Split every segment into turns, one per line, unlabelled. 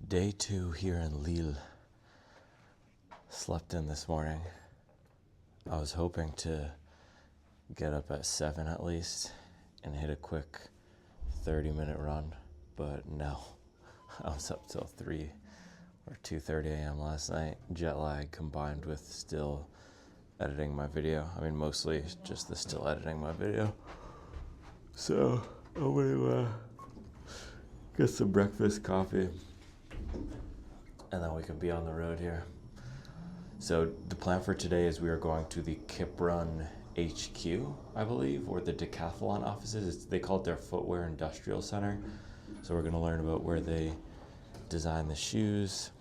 Day 2 here in Lille. Slept in this morning. I was hoping to get up at 7 at least and hit a quick 30-minute run, but no. I was up till 3 or 2:30 a.m. last night. Jet lag combined with still editing my video. I mean, mostly just the still editing my video. So I'm gonna get some breakfast, coffee, and then we can be on the road here. So the plan for today is we are going to the Kiprun HQ, I believe, or the Decathlon offices. They call it their footwear industrial center. So we're gonna learn about where they design the shoes,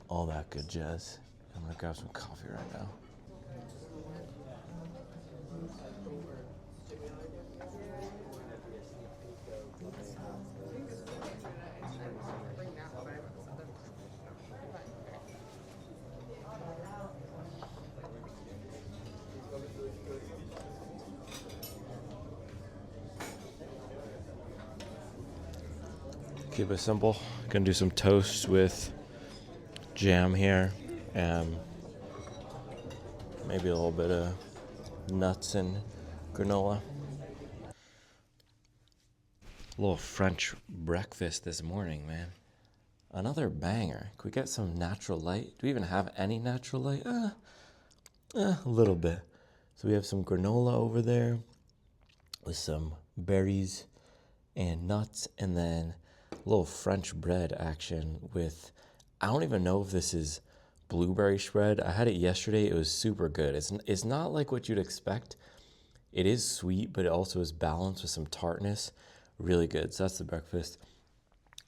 all that good jazz. I'm gonna grab some coffee right now. Keep it simple. Gonna do some toast with jam here, and maybe a little bit of nuts and granola. A little French breakfast this morning, man. Another banger. Can we get some natural light? Do we even have any natural light? A little bit. So we have some granola over there with some berries and nuts, and then a little French bread action with, I don't even know if this is blueberry spread. I had it yesterday. It was super good. It's not like what you'd expect. It is sweet, but it also is balanced with some tartness. Really good. So that's the breakfast.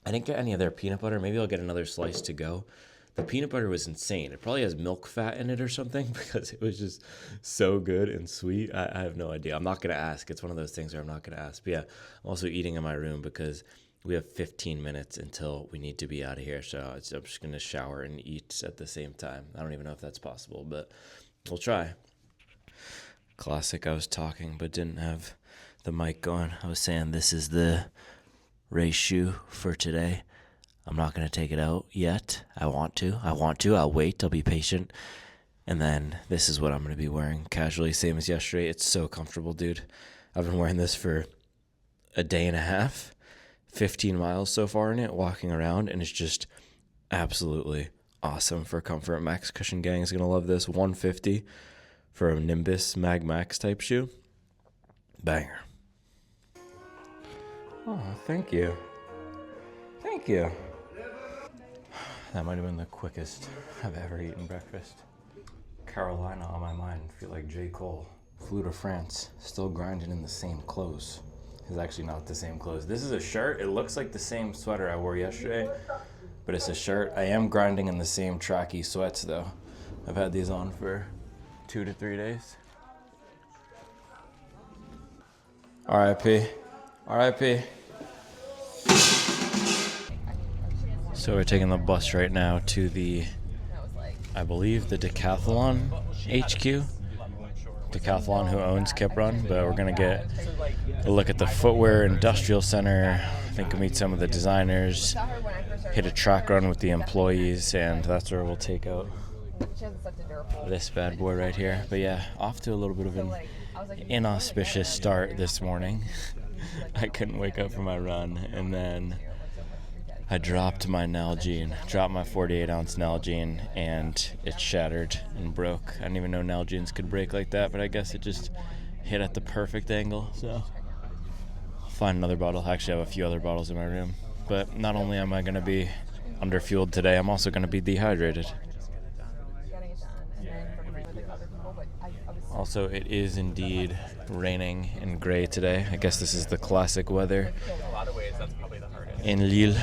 I didn't get any of their peanut butter. Maybe I'll get another slice to go. The peanut butter was insane. It probably has milk fat in it or something because it was just so good and sweet. I have no idea. I'm not going to ask. It's one of those things where I'm not going to ask. But yeah, I'm also eating in my room because we have 15 minutes until we need to be out of here. So I'm just going to shower and eat at the same time. I don't even know if that's possible, but we'll try. Classic. I was talking but didn't have the mic going. I was saying this is the race shoe for today. I'm not going to take it out yet. I want to. I'll wait. I'll be patient. And then this is what I'm going to be wearing casually, same as yesterday. It's so comfortable, dude. I've been wearing this for a day and a half. 15 miles so far in it, walking around, and it's just absolutely awesome for comfort. Max Cushion Gang is going to love this. $150 for a Nimbus Mag Max type shoe. Banger. Oh, thank you. Thank you. That might have been the quickest I've ever eaten breakfast. Carolina on my mind. Feel like J. Cole. Flew to France, still grinding in the same clothes. It's actually not the same clothes. This is a shirt. It looks like the same sweater I wore yesterday, but it's a shirt. I am grinding in the same tracky sweats though. I've had these on for 2 to 3 days. R.I.P. R.I.P. So we're taking the bus right now to the, I believe, the Decathlon HQ. Decathlon, who owns Kiprun, but we're gonna get a look at the footwear industrial center. I think we'll meet some of the designers, hit a track run with the employees, and that's where we'll take out this bad boy right here. But yeah, off to a little bit of an inauspicious start this morning. I couldn't wake up for my run, and then I dropped my Nalgene, dropped my 48-ounce Nalgene, and it shattered and broke. I didn't even know Nalgenes could break like that, but I guess it just hit at the perfect angle. So I'll find another bottle. I actually have a few other bottles in my room. But not only am I going to be underfueled today, I'm also going to be dehydrated. Also, it is indeed raining and gray today. I guess this is the classic weather in Lille.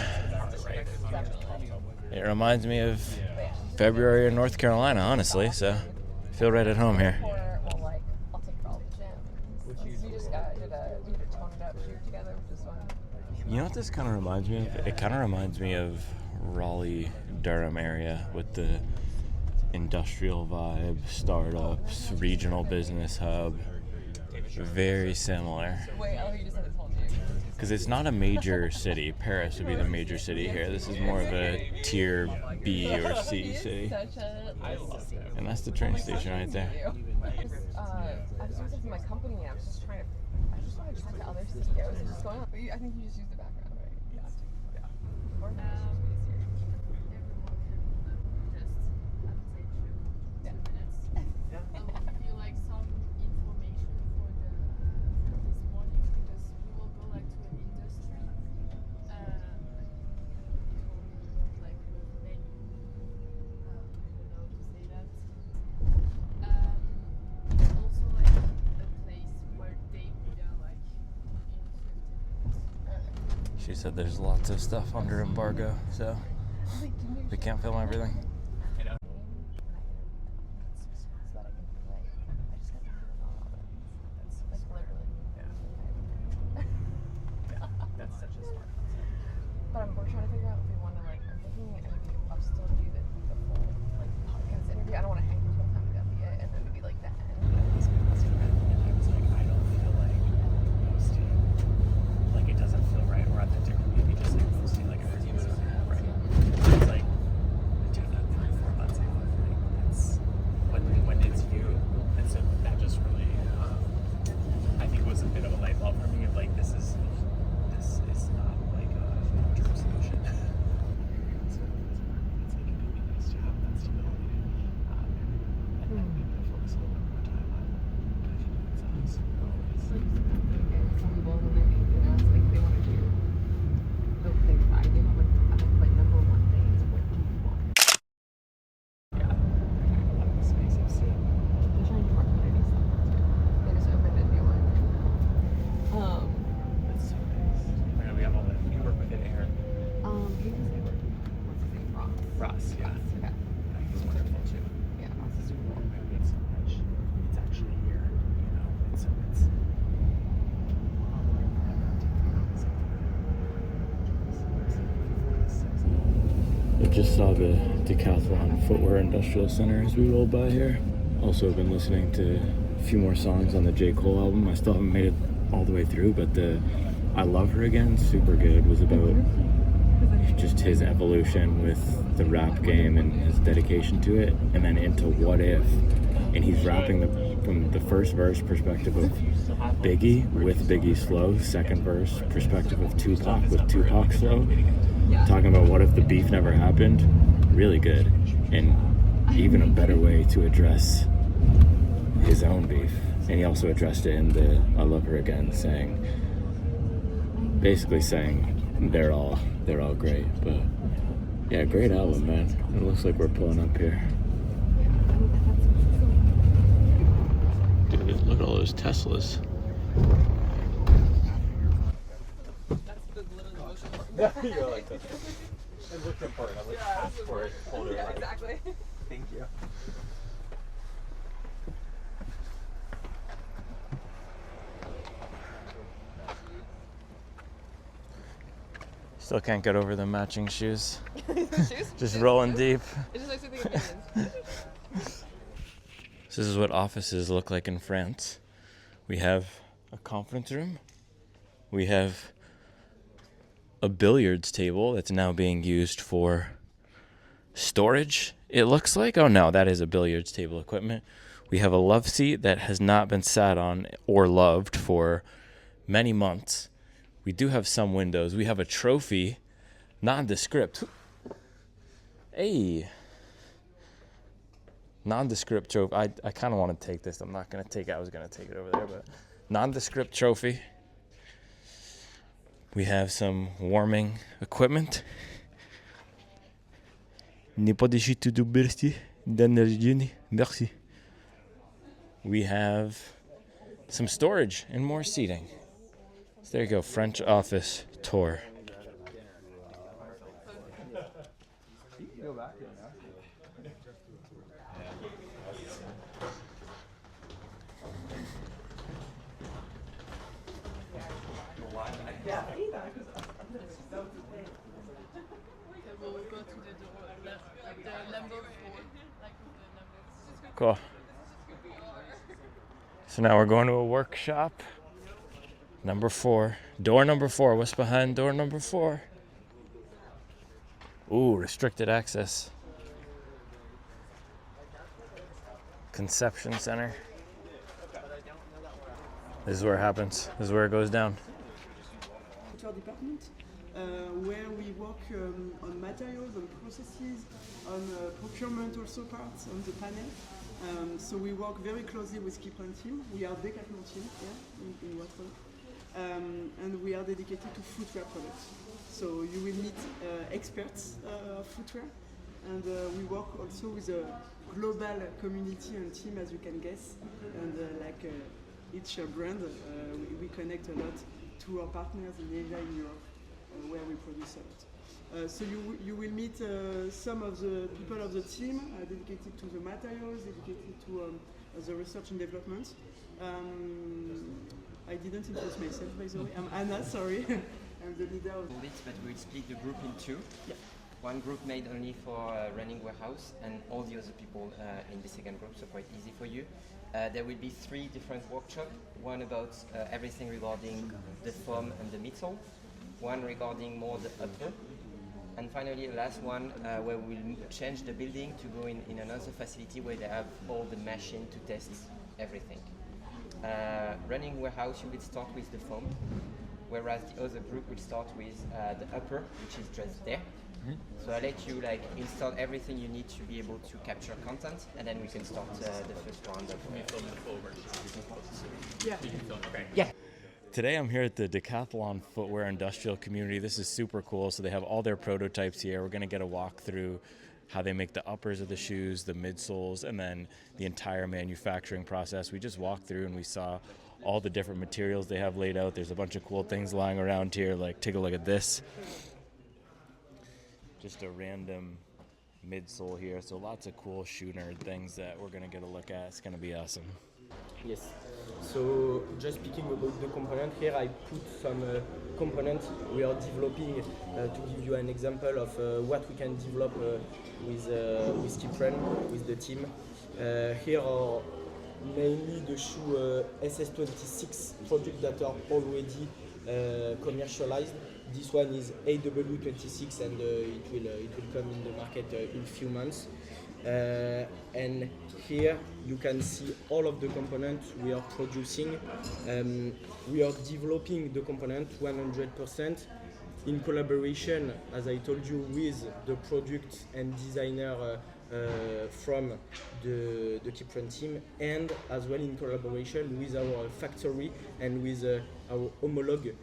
It reminds me of February in North Carolina, honestly, so I feel right at home here. You know what this kind of reminds me of? It kind of reminds me of Raleigh, Durham area with the industrial vibe, startups, regional business hub. Very similar. Because it's not a major city. Paris would be the major city here. This is more of a tier B or C city. And that's the train station right there.
I was using for my company and I was just trying to, I just wanted to talk to other CEOs and just going on. I think you just use the background, right? Yeah. Or
She said there's lots of stuff under embargo, so we can't film everything.
But we're trying to figure out if we want to, like, I'm thinking maybe I'll still do the full, like, podcast interview. I don't want to hang the whole time with FBA, and then maybe, like, the end.
I was like, I don't feel like posting, like, it doesn't feel right or authentic for me to be just, like, posting, like, a review of it, right? It's like, dude, I'm 4 months out, like, it's, when it's you, and so that just really, I think it was a bit of a light bulb for me of, like, this is not like a long-term solution. So it's like, it'd be nice to have that stability, and then maybe to focus a little bit more time on kind of doing things.
Some people, when they, it's like they want to do the things that I do. I'm like, number one thing is what do you want?
Yeah, a lot of the space I've seen.
They're trying to work on any stuff too. They just opened a new one.
It's so nice. I know we have all the, you work with it, Aaron.
He was like, what's his name?
Ross, yeah.
Okay.
Yeah, he's wonderful too.
Yeah, Ross is super cool.
I mean, so much. It's actually here, you know. It's I just saw the Decathlon Footwear Industrial Center as we rolled by here. Also been listening to a few more songs on the J. Cole album. I still haven't made it all the way through, but the I Love Her Again, super good, was about just his evolution with the rap game and his dedication to it, and then into What If. And he's rapping from the first verse perspective of Biggie with Biggie slow, second verse perspective of Tupac with Tupac slow, talking about what if the beef never happened. Really good, and even a better way to address his own beef. And he also addressed it in the I Love Her Again, basically saying they're all great. But yeah, great album, man. It looks like we're pulling up here. Dude, look at all those Teslas.
You're like this. It looks important. I'm like, passport holder.
Yeah, exactly.
Thank you.
Still can't get over the matching shoes.
Shoes?
Just rolling deep.
It just makes me think of minions.
This is what offices look like in France. We have a conference room. We have a billiards table that's now being used for storage, it looks like. Oh no, that is a billiards table equipment. We have a love seat that has not been sat on or loved for many months. We do have some windows. We have a trophy, nondescript. Hey. Nondescript trophy. I kind of want to take this. I'm not going to take it. I was going to take it over there, but nondescript trophy. We have some warming equipment. Merci. We have some storage and more seating. So there you go, French office tour. Cool. So now we're going to a workshop Number 4. Door number 4. What's behind door number 4? Ooh, restricted access. Conception Center. This is where it happens. This is where it goes down.
Department, where we work on materials, on processes, on procurement also parts on the panel. So we work very closely with Kiprun team. We are Decathlon team here in Watford. And we are dedicated to footwear products. So you will meet experts of footwear. And we work also with a global community and team, as you can guess. And each brand, we connect a lot to our partners in Asia, in Europe, where we produce a lot. So you will meet some of the people of the team dedicated to the materials, dedicated to the research and development. I didn't introduce myself, by the way. I'm Anna, sorry. I'm the leader of
But we'll split the group in two.
Yeah.
One group made only for running warehouse and all the other people in the second group, so quite easy for you. There will be 3 different workshops, one about everything regarding the foam and the midsole, one regarding more the upper, and finally the last one where we'll change the building to go in another facility where they have all the machine to test everything. Running warehouse, you will start with the foam, whereas the other group will start with the upper, which is just there. So I'll let you install everything you need to be able to capture content, and then we can start the first round of
Yeah.
Today I'm here at the Decathlon Footwear Industrial Community. This is super cool. So they have all their prototypes here. We're going to get a walk through how they make the uppers of the shoes, the midsoles, and then the entire manufacturing process. We just walked through and we saw all the different materials they have laid out. There's a bunch of cool things lying around here. Take a look at this. Just a random midsole here. So lots of cool shoe nerd things that we're going to get a look at. It's going to be awesome.
Yes. So just speaking about the component here, I put some components we are developing to give you an example of what we can develop with Kiprun, with the team. Here are mainly the shoe SS26 products that are already commercialized. This one is AW26 and it will come in the market in few months. And here you can see all of the components we are producing. We are developing the component 100% in collaboration, as I told you, with the product and designer from the Kiprun team, and as well in collaboration with our factory and with our homologue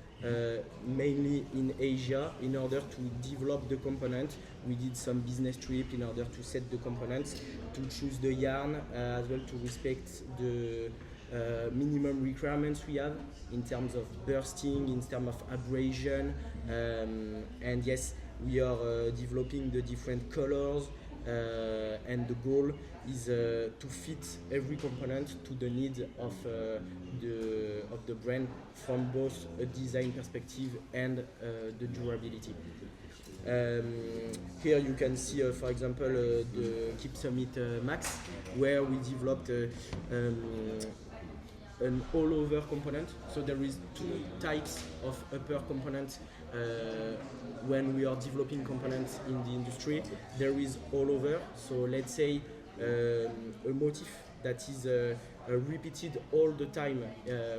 mainly in Asia, in order to develop the component. We did some business trip in order to set the components, to choose the yarn, as well to respect the minimum requirements we have in terms of bursting, in terms of abrasion, and yes, we are developing the different colors, and the goal is to fit every component to the need of the brand, from both a design perspective and the durability. Here you can see, for example, the Kipstorm Max, where we developed an all-over component. So there is 2 types of upper components when we are developing components in the industry. There is all-over, so let's say a motif that is repeated all the time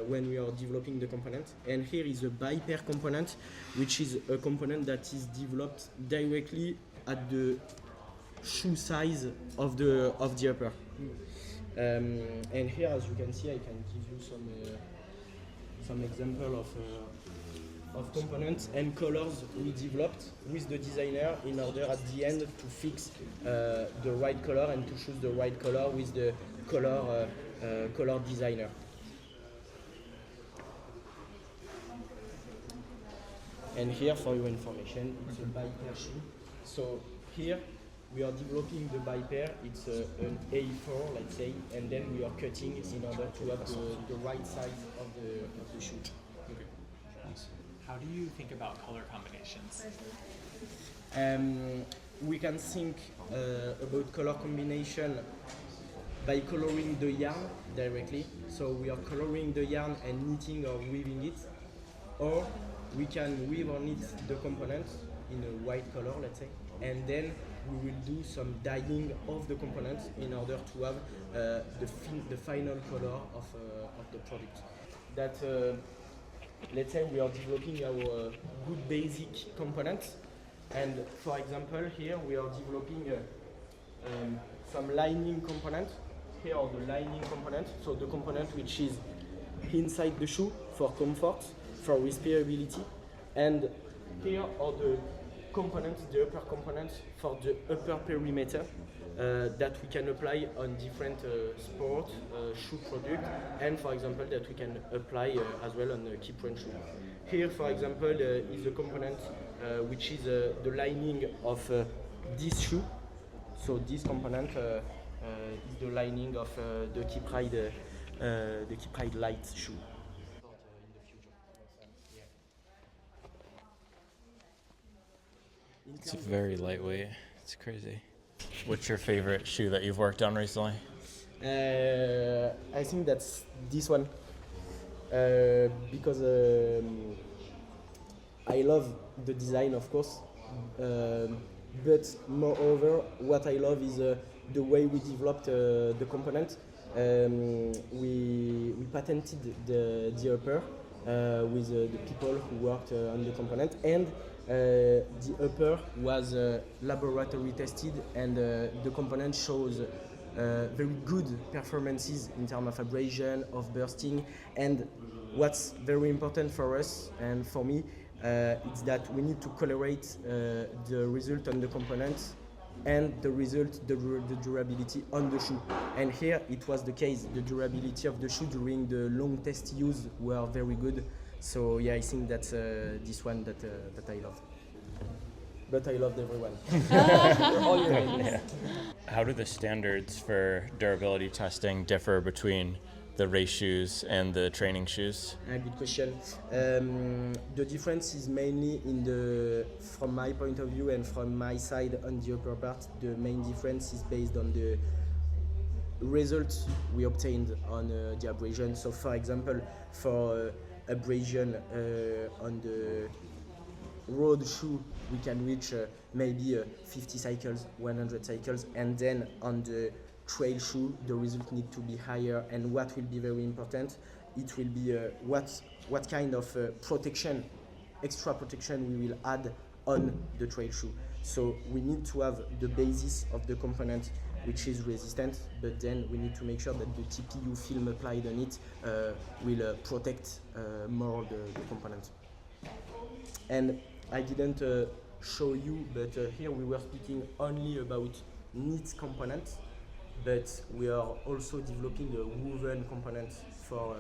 when we are developing the component. And here is a bi-pair component, which is a component that is developed directly at the shoe size of the upper. And here, as you can see, I can give you some example of components and colors we developed with the designer in order at the end to fix the right color and to choose the right color with the color designer. And here, for your information, it's a bi-pair shoe. So here we are developing the bi-pair. It's an A4, let's say, and then we are cutting in order to have the right size of the shoe.
Okay. Nice. How do you think about color combinations?
We can think about color combination by coloring the yarn directly. So we are coloring the yarn and knitting or weaving it. or we can weave on it the components in a white color, let's say, and then we will do some dyeing of the components in order to have the final color of the product. That let's say we are developing our good basic components, and for example here we are developing some lining component. Here are the lining component, so the component which is inside the shoe for comfort, for respirability, and here are the components, the upper components for the upper perimeter that we can apply on different sport shoe product, and for example that we can apply as well on the Kiprun shoe. Here for example is the component which is the lining of this shoe. So this component is the lining of the Kiprun light shoe.
It's very lightweight. It's crazy. What's your favorite shoe that you've worked on recently?
I think that's this one because I love the design, of course, but moreover, what I love is the way we developed the component. We patented the upper with the people who worked on the component, and the upper was laboratory tested, and the component shows very good performances in terms of abrasion, of bursting, and what's very important for us and for me is that we need to colorate the result on the component and the result, the durability on the shoe. And here it was the case. The durability of the shoe during the long test use were very good. So yeah, I think that's this one that I love. But I loved everyone. All your names.
How do the standards for durability testing differ between the race shoes and the training shoes?
Good question. The difference is mainly from my point of view and from my side on the upper part, the main difference is based on the results we obtained on the abrasion. So for example, for abrasion on the road shoe, we can reach maybe 50 cycles, 100 cycles, and then on the trail shoe, the result need to be higher. And what will be very important, it will be what kind of protection, extra protection we will add on the trail shoe. So we need to have the basis of the component which is resistant, but then we need to make sure that the TPU film applied on it will protect more the component. And I didn't show you, but here we were speaking only about knit components, but we are also developing a woven component for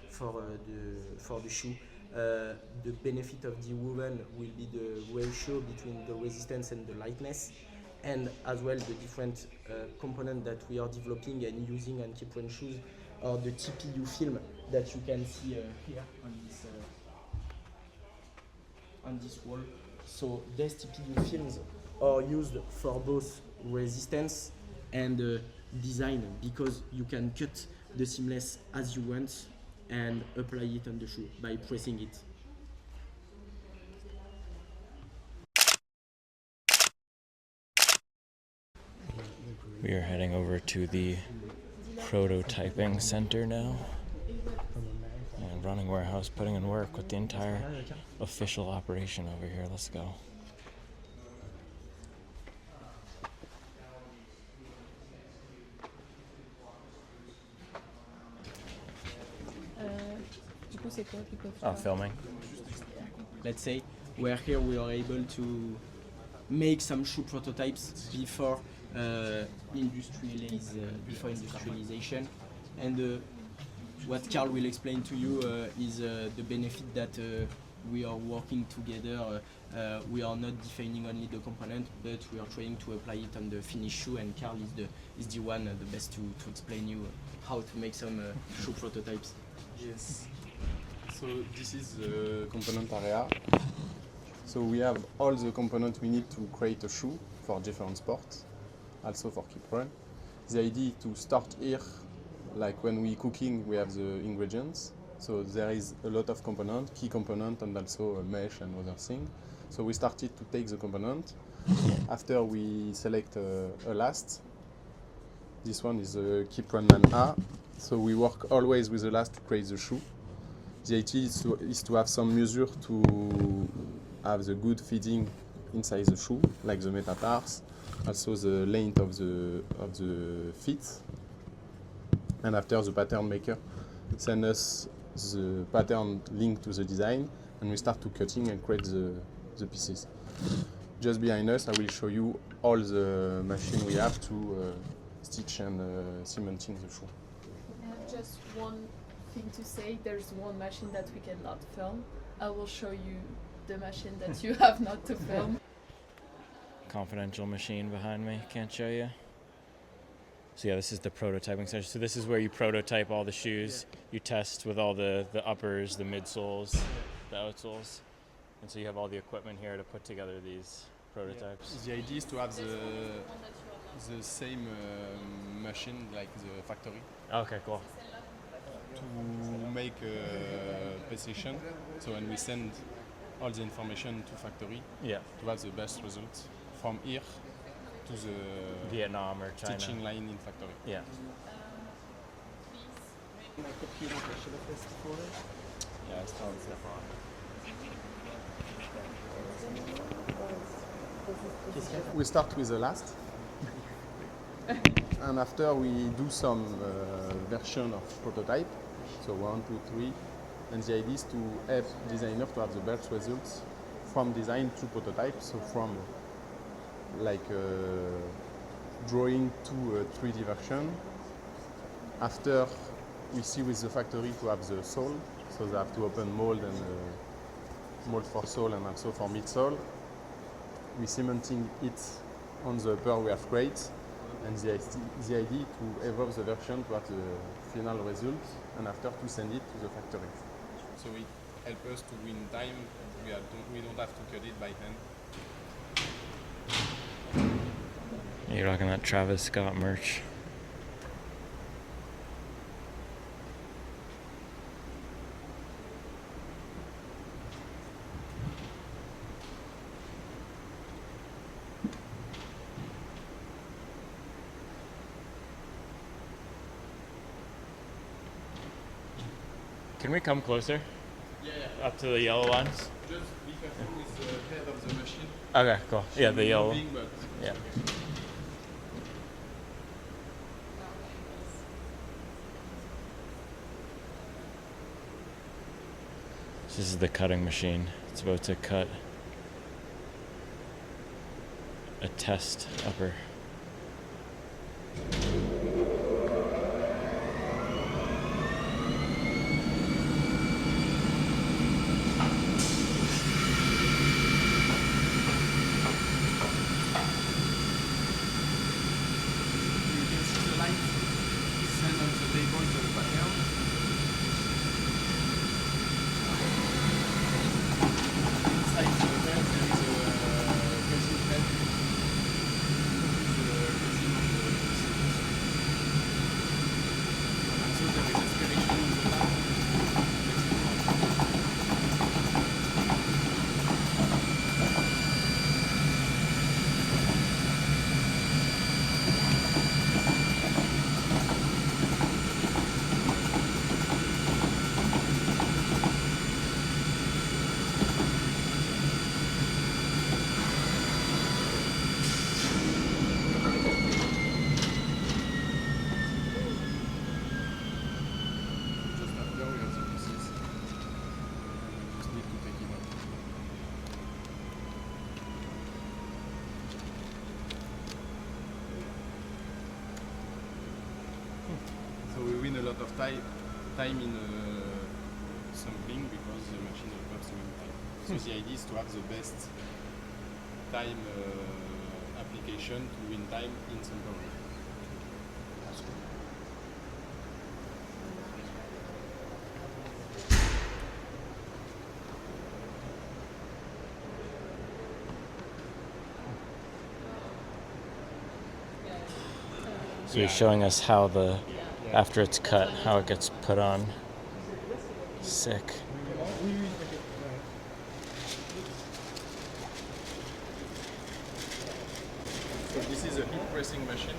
the shoe. The benefit of the woven will be the ratio between the resistance and the lightness, and as well the different components that we are developing and using on Kiprun shoes are the TPU film that you can see here on this wall. So these TPU films are used for both resistance and design, because you can cut the seamless as you want and apply it on the shoe by pressing it.
We are heading over to the prototyping center now. And running warehouse, putting in work with the entire official operation over here. Let's go. Oh, filming.
Let's say where here we are able to make some shoe prototypes before industrialization, and what Carl will explain to you is the benefit that we are working together. We are not defining only the component, but we are trying to apply it on the finished shoe, and Carl is the one the best to explain you how to make some shoe prototypes.
Yes. So this is the component area. So we have all the components we need to create a shoe for different sports, also for Kiprun. The idea is to start here, like when we cooking, we have the ingredients, So there is a lot of component, key component, and also a mesh and other thing. So we started to take the component. After we select a last. This one is a Kiprun Lab. So we work always with the last to create the shoe. The idea is to have some measure to have the good fitting inside the shoe, like the metapars, also the length of the feet. And after, the pattern maker send us the pattern linked to the design, and we start to cutting and create the pieces. Just behind us, I will show you all the machine we have to stitch and cementing the shoe.
Just one thing to say, there's one machine that we cannot film. I will show you the machine that you have not to film.
Confidential machine behind me, can't show you. So yeah, this is the prototyping section. So this is where you prototype all the shoes. You test with all the uppers, the midsoles, the outsoles. And so you have all the equipment here to put together these prototypes.
The idea is to have the same machine like the factory.
Okay, cool.
To make a precision. So when we send all the information to factory, to have the best results from here to the
Vietnam or China
stitching line in factory.
Yeah.
Yeah, it's how it's We start with the last, and after we do some version of prototype, so 1, 2, 3, and the idea is to help designer to have the best results from design to prototype, so from like drawing to 3D version. After we see with the factory to have the sole, so they have to open mold and mold for sole and also for midsole. We cementing it on the upper we have created, and the idea to evolve the version to have the final result, and after to send it to the factory. So it helps us to win time. We don't have to cut it by hand.
You're rocking that Travis Scott merch. Can we come closer?
Yeah.
Up to the yellow ones?
Just be careful with the head of the machine.
Okay, cool. Yeah, the yellow.
Moving, but
Yeah. This is the cutting machine. It's about to cut a test upper.
So we win a lot of time in sampling because the machine helps us to win time. So the idea is to have the best time application to win time in sampling.
So he's showing us how after it's cut, how it gets put on. Sick.
So this is a heat pressing machine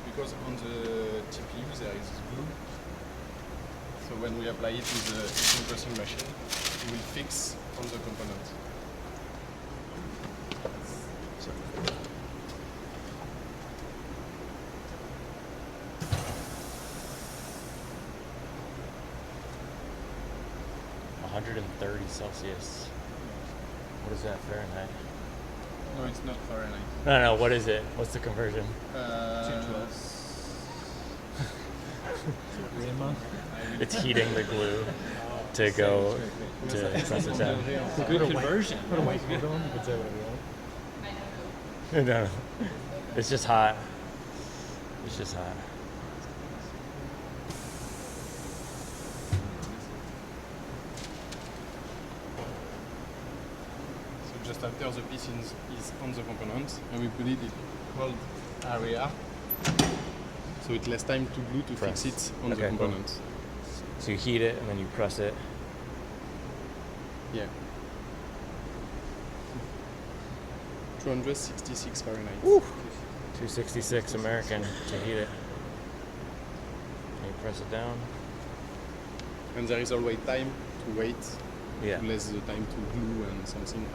because on the TPU there is glue. So when we apply it with the heat pressing machine, it will fix on the component.
Celsius. What is that, Fahrenheit?
No, it's not Fahrenheit.
No, what is it? What's the conversion?
212.
It's heating the glue to go to press it down.
Good conversion.
No. It's just hot. It's just hot.
So just after the piece is on the component, and we put it in cold area, so it less time to glue to
Press.
fix it on
Okay,
the
cool.
component.
So you heat it and then you press it.
Yeah. 266 Fahrenheit.
266 American to heat it. And you press it down.
And there is always time to wait,
Yeah.
to less the time to glue and something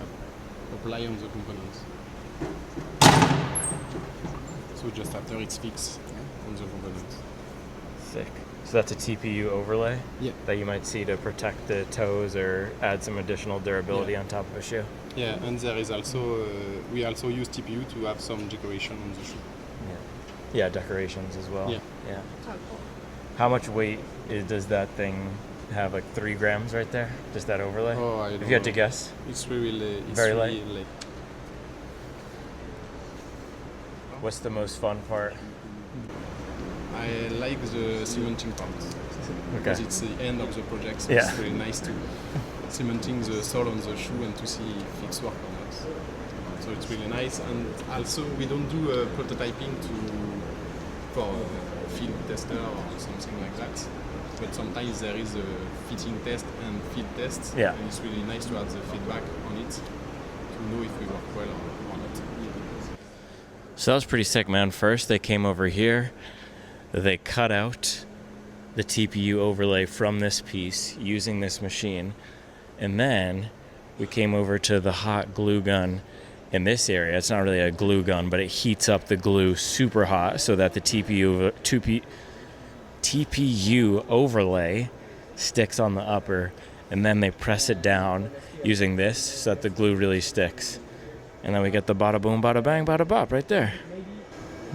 apply on the component. So just after it's fixed on the component.
Sick. So that's a TPU overlay
Yeah.
that you might see to protect the toes or add some additional durability on top of a shoe.
Yeah, and there is also we also use TPU to have some decoration on the shoe.
Yeah, decorations as well.
Yeah.
Yeah.
Oh, cool.
How much weight does that thing have? Like 3 grams right there? Just that overlay?
Oh, I don't
If you had to
know.
guess.
It's really it's
Very
really
light? What's the most fun part?
I like the cementing part because it's the end of the project, so
Yeah.
it's really nice to cementing the sole on the shoe and to see if it's work or not. So it's really nice, and also we don't do prototyping for a field tester or something like that. But sometimes there is a fitting test and field test,
Yeah.
and it's really nice to have the feedback on it to know if we work well or not.
So that was pretty sick, man. First, they came over here. They cut out the TPU overlay from this piece using this machine. And then we came over to the hot glue gun in this area. It's not really a glue gun, but it heats up the glue super hot so that the TPU overlay sticks on the upper. And then they press it down using this so that the glue really sticks. And then we get the bada boom, bada bang, bada bop right there.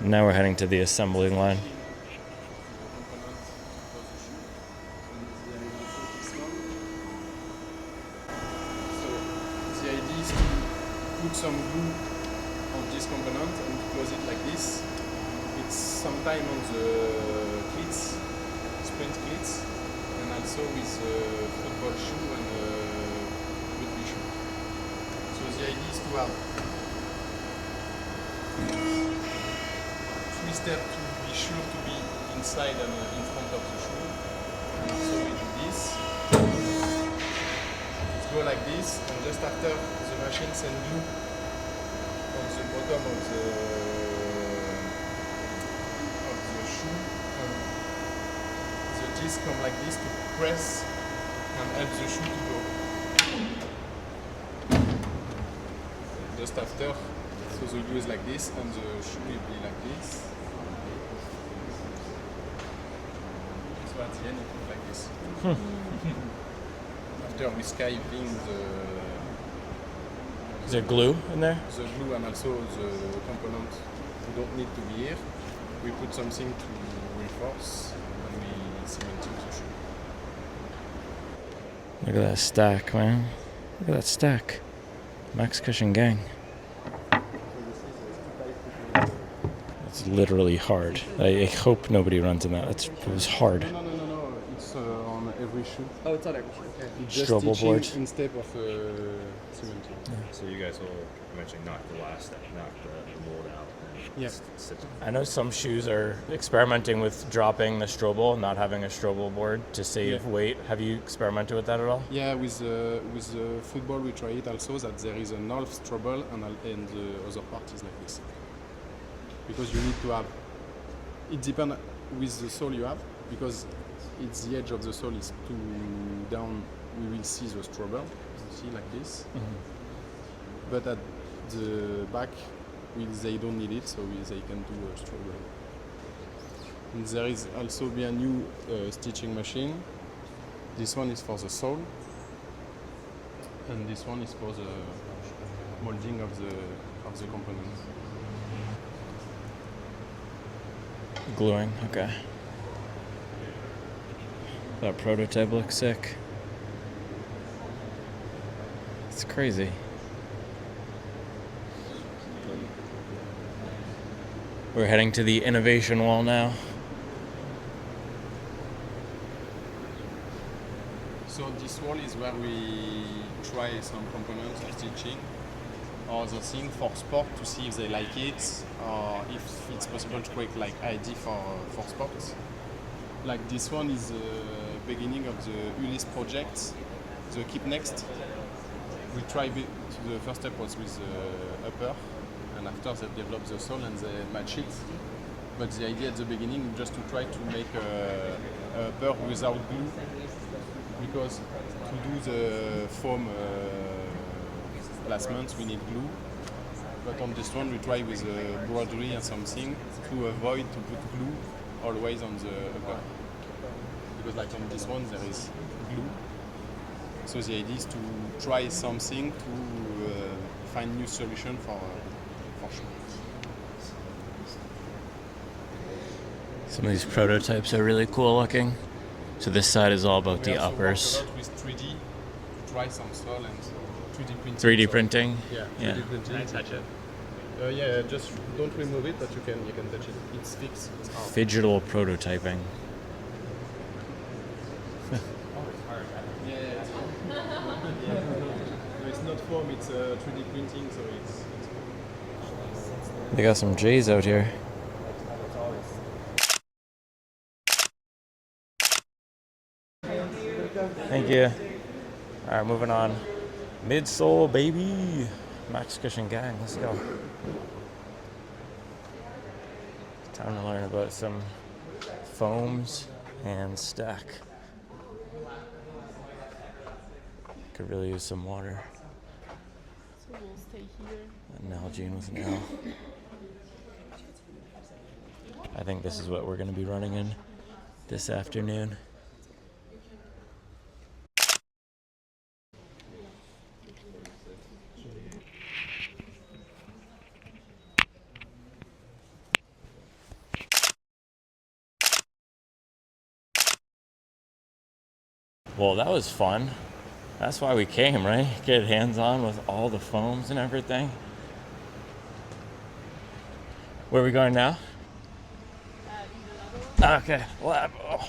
Now we're heading to the assembly line.
So the idea is to put some glue on this component and close it like this. It's sometime on the cleats, sprint cleats, and also with football shoe and rugby shoe. So the idea is to have twister to be sure to be inside and in front of the shoe. And so we do this. Go like this, and just after the machine send glue on the bottom of the shoe, and the disc come like this to press and help the shoe to go. Just after, so the glue is like this, and the shoe will be like this. So at the end it looks like this. After we skiving
Is there glue in there?
the glue and also the component we don't need to be here, we put something to reinforce and we cement the shoe.
Look at that stack, man. Look at that stack. Max Cushion Gang. It's literally hard. I hope nobody runs in that. It was hard.
No. It's on every shoe.
Oh, it's on every shoe. Okay.
It's just
Strobel
stitching
board.
instead of cementing.
So you guys will eventually knock the last step, knock the mold out. And
Yeah.
stitch it.
I know some shoes are experimenting with dropping the Strobel, not having a Strobel board to save
Yeah.
weight. Have you experimented with that at all?
Yeah, with football we try it also that there is an half Strobel and the other part is like this. Because you need to have, it depends with the sole you have, because it's the edge of the sole is too down, we will see the Strobel, you see like this. But at the back, they don't need it, so they can do a Strobel. And there is also be a new stitching machine. This one is for the sole, and this one is for the molding of the components.
Gluing, okay. That prototype looks sick. It's crazy. We're heading to the innovation wall now.
So this wall is where we try some components of stitching or the thing for sport to see if they like it or if it's possible to create like ID for sports. Like this one is the beginning of the Ulysse project, the Keep Next. We try the first step was with the upper, and after they develop the sole and they match it. But the idea at the beginning is just to try to make a upper without glue, because to do the foam placement we need glue. But on this one we try with embroidery and something to avoid to put glue always on the upper. Because like on this one there is glue. So the idea is to try something to find new solution for sure.
Some of these prototypes are really cool looking. So this side is all about
We
the
also
uppers.
work a lot with 3D to try some sole and 3D printing.
3D printing?
Yeah, 3D
Yeah.
printing.
Can I touch it?
Yeah, just don't remove it, but you can touch it. It's fixed. It's hard.
Digital prototyping.
Yeah. No, it's not foam. It's 3D printing, so it's.
They got some J's out here. Thank you. All right, moving on. Midsole, baby. Max Cushion Gang, let's go. Time to learn about some foams and stack. Could really use some water.
So we'll stay here.
An Nalgene with an L. I think this is what we're going to be running in this afternoon. Well, that was fun. That's why we came, right? Get hands on with all the foams and everything. Where are we going now? Okay, lab. Oh.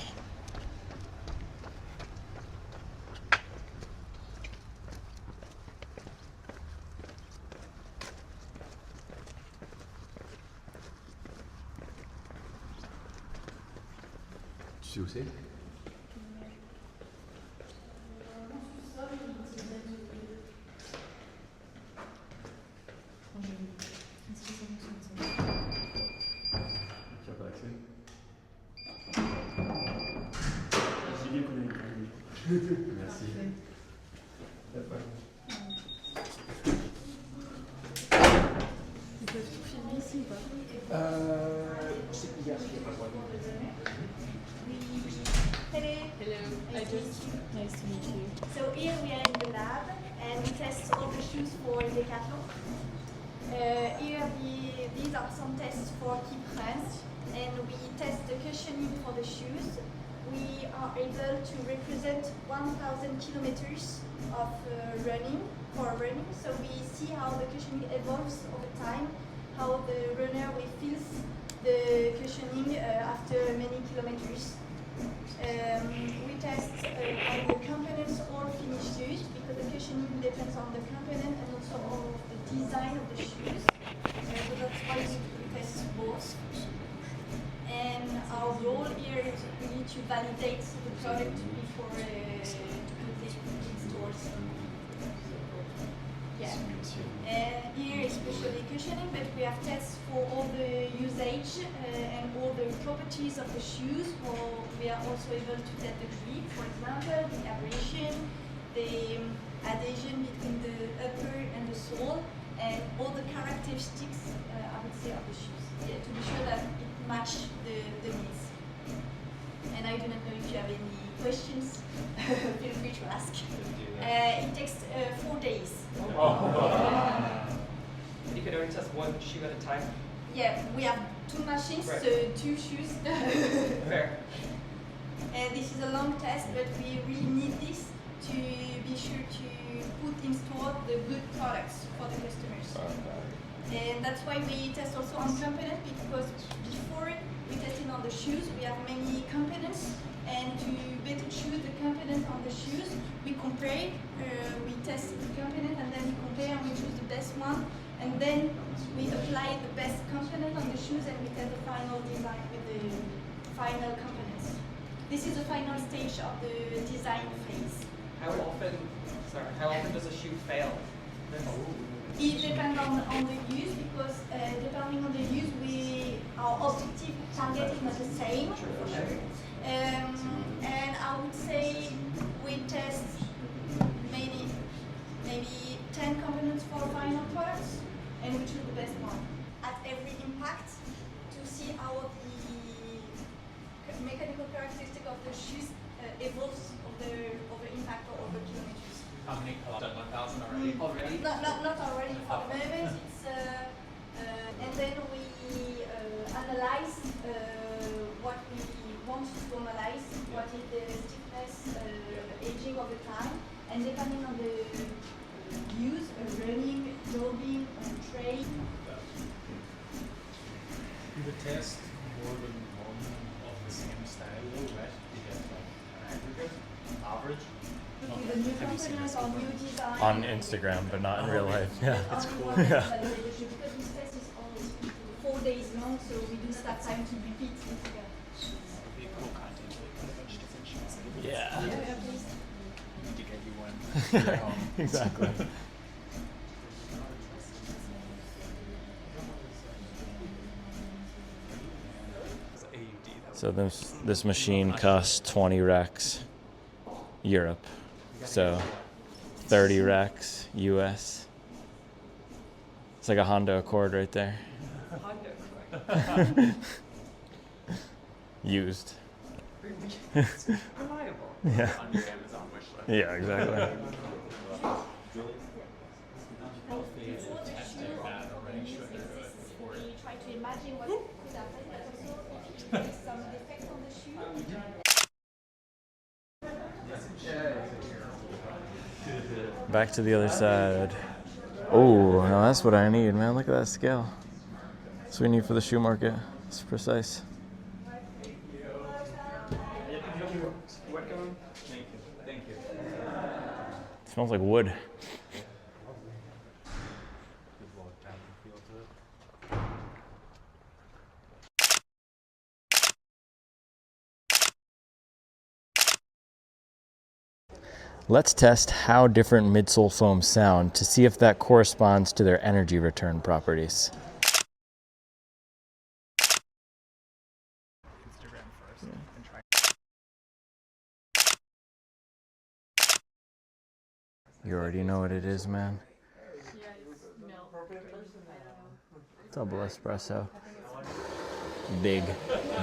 Tu sais où c'est? Tu as pas accès? Merci.
Ils peuvent tout filmer ici ou pas?
Je sais qu'hier, je n'ai pas le droit de
Hello. Nice to meet you.
So here we are in the lab and we test all the shoes for Decathlon. These are some tests for Kiprun, and we test the cushioning for the shoes. We are able to represent 1,000 kilometers of running. So we see how the cushioning evolves over time, how the runner will feel the cushioning after many kilometers. We test depends on the component and also on the design of the shoes. So that's why we test both. And our goal here is really to validate the product before to put it in stores. Yeah. And here especially cushioning, but we have tests for all the usage and all the properties of the shoes. We are also able to test the grip, for example, the abrasion, the adhesion between the upper and the sole, and all the characteristics, I would say, of the shoes, yeah, to be sure that it matches the needs. And I do not know if you have any questions, feel free to ask. It takes 4 days.
You can only test one shoe at a time?
Yeah, we have 2 machines,
right.
so 2 shoes.
Fair.
And this is a long test, but we really need this to be sure to put in store the good products for the customers. And that's why we test also on components, because before we tested on the shoes, we have many components, and to better choose the component on the shoes, we compare, we test the component, and then we compare and we choose the best one, and then we apply the best component on the shoes, and we test the final design with the final components. This is the final stage of the design phase.
How often does a shoe fail?
It depends on the use, because depending on the use, our objective target is not the same, for sure. And I would say we test maybe 10 components for final products, and we choose the best one at every impact to see how the mechanical characteristic of the shoes evolves over impact or over kilometers.
How many? Done 1,000 already?
Already?
Not already for the moment. It's and then we analyze what we want to analyze, what is the stiffness, aging over time, and depending on the use, running, jogging, trade.
You would test more than one of the same style though, right? To get like an aggregate, average.
With a new component or new design.
On Instagram, but not in real life. Yeah,
That's
cool.
Because this test is only 4 days long, so we do have time to repeat it together.
It'd be a cool content to put a bunch of different shoes in.
Yeah.
We need to get you one.
Exactly. So this machine costs 20 racks Europe, so 30 racks US. It's like a Honda Accord right there. Used.
Reliable.
Yeah.
On your Amazon wish list.
Yeah, exactly.
Testing that already should do it before
We try to imagine what could happen, but also if there is some defect on the shoe.
Back to the other side. Oh, now that's what I need, man. Look at that scale. That's what we need for the shoe market. It's precise.
Thank you.
It smells like wood. Let's test how different midsole foams sound to see if that corresponds to their energy return properties.
Instagram first and try.
You already know what it is, man. Double espresso. Big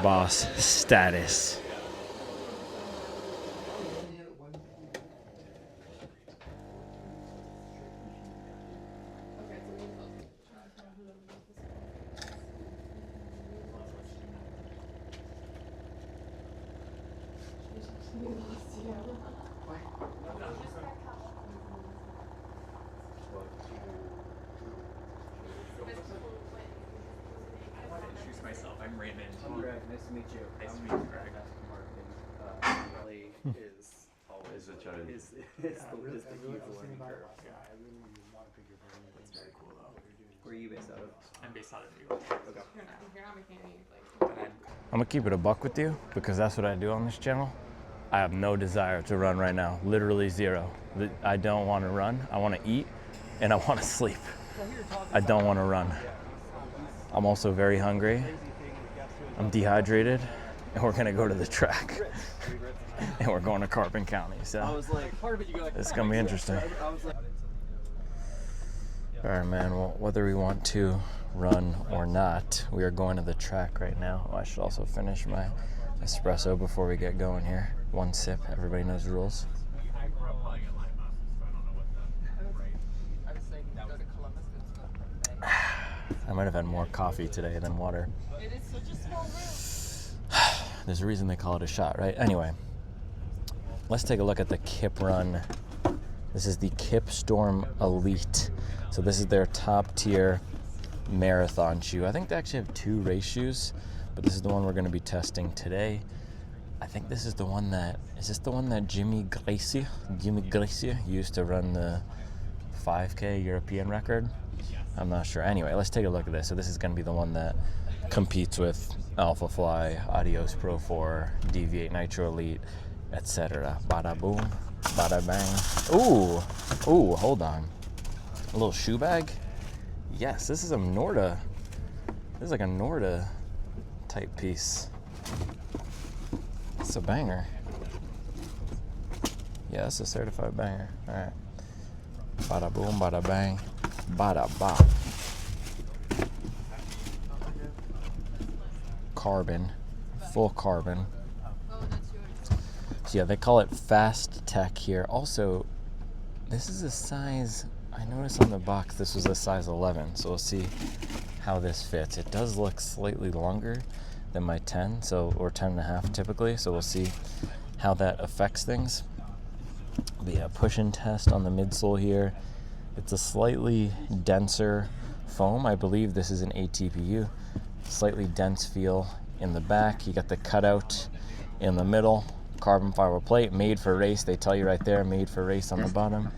boss status.
Introduce myself. I'm Raymond.
Greg, nice to meet you.
Nice to
I'm
meet you, Greg.
Marketing. Lily is always
It's a challenge.
It's the huge learning curve.
Yeah, I really want to pick your brain.
It's very cool though.
Where are you based out of?
I'm based out of New York.
Okay.
You're not making any like.
I'm gonna keep it a buck with you because that's what I do on this channel. I have no desire to run right now, literally zero. I don't want to run. I want to eat and I want to sleep. I don't want to run. I'm also very hungry. I'm dehydrated and we're gonna go to the track. And we're going to Carbon County, so
I was like, part of it you go like,
it's gonna be interesting.
I was like,
All right, man, well, whether we want to run or not, we are going to the track right now. Oh, I should also finish my espresso before we get going here. One sip, everybody knows the rules.
I was saying go to Columbus instead.
I might have had more coffee today than water.
It is such a small room.
There's a reason they call it a shot, right? Anyway, let's take a look at the Kiprun. This is the Kipstorm Elite. So this is their top tier marathon shoe. I think they actually have 2 race shoes, but this is the one we're going to be testing today. I think this is the one that, is this the one that Jimmy Gracie used to run the 5K European record? I'm not sure. Anyway, let's take a look at this. So this is going to be the one that competes with Alpha Fly, Adios Pro 4, Deviate Nitro Elite, etc. Bada boom, bada bang. Ooh, hold on. A little shoe bag? Yes, this is a Norda. This is like a Norda type piece. It's a banger. Yeah, it's a certified banger. All right. Bada boom, bada bang, bada bop. Carbon, full carbon. So yeah, they call it fast tech here. Also, this is a size, I noticed on the box this was a size 11, so we'll see how this fits. It does look slightly longer than my 10, or 10.5 typically, so we'll see how that affects things. The push-in test on the midsole here. It's a slightly denser foam. I believe this is an ATPU. Slightly dense feel in the back. You got the cutout in the middle. Carbon fiber plate, made for race. They tell you right there, made for race on the bottom.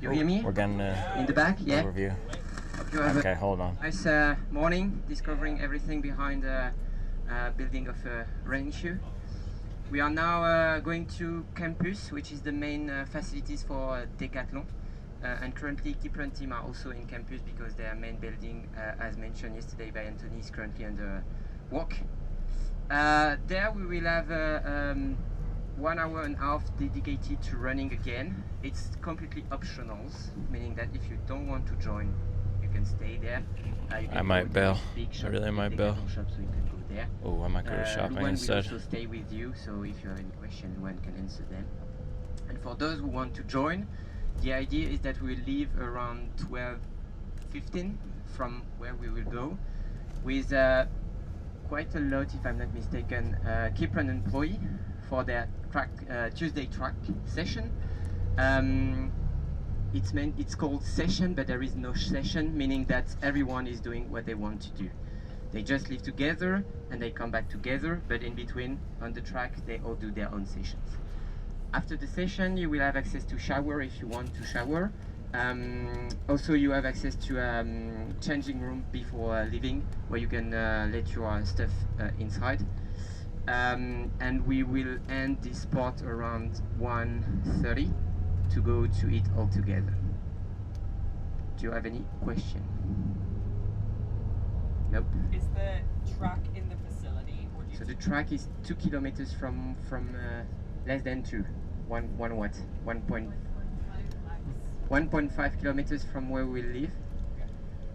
You hear me?
We're getting
In the back, yeah.
overview.
You have
Okay, hold on.
Nice morning, discovering everything behind the building of a running shoe. We are now going to campus, which is the main facilities for Decathlon. And currently Kiprun team are also in campus because their main building, as mentioned yesterday by Anthony, is currently under work. There we will have 1.5 hours dedicated to running again. It's completely optional, meaning that if you don't want to join, you can stay there. You can
I might bail. I really might bail.
Shop, so you can go there.
Oh, I might go to shopping
Luan
instead.
will also stay with you, so if you have any questions, Luan can answer them. And for those who want to join, the idea is that we will leave around 12:15 from where we will go, with quite a lot, if I'm not mistaken, Kiprun employee for their track Tuesday track session. It's called session, but there is no session, meaning that everyone is doing what they want to do. They just live together and they come back together, but in between, on the track, they all do their own sessions. After the session, you will have access to shower if you want to shower. Also, you have access to changing room before leaving, where you can let your stuff inside. And we will end this spot around 1:30 to go to eat all together. Do you have any question? Nope.
Is the track in the facility? Or do you
So the track is 2 kilometers from less than 2. 1.5 kilometers from where we live.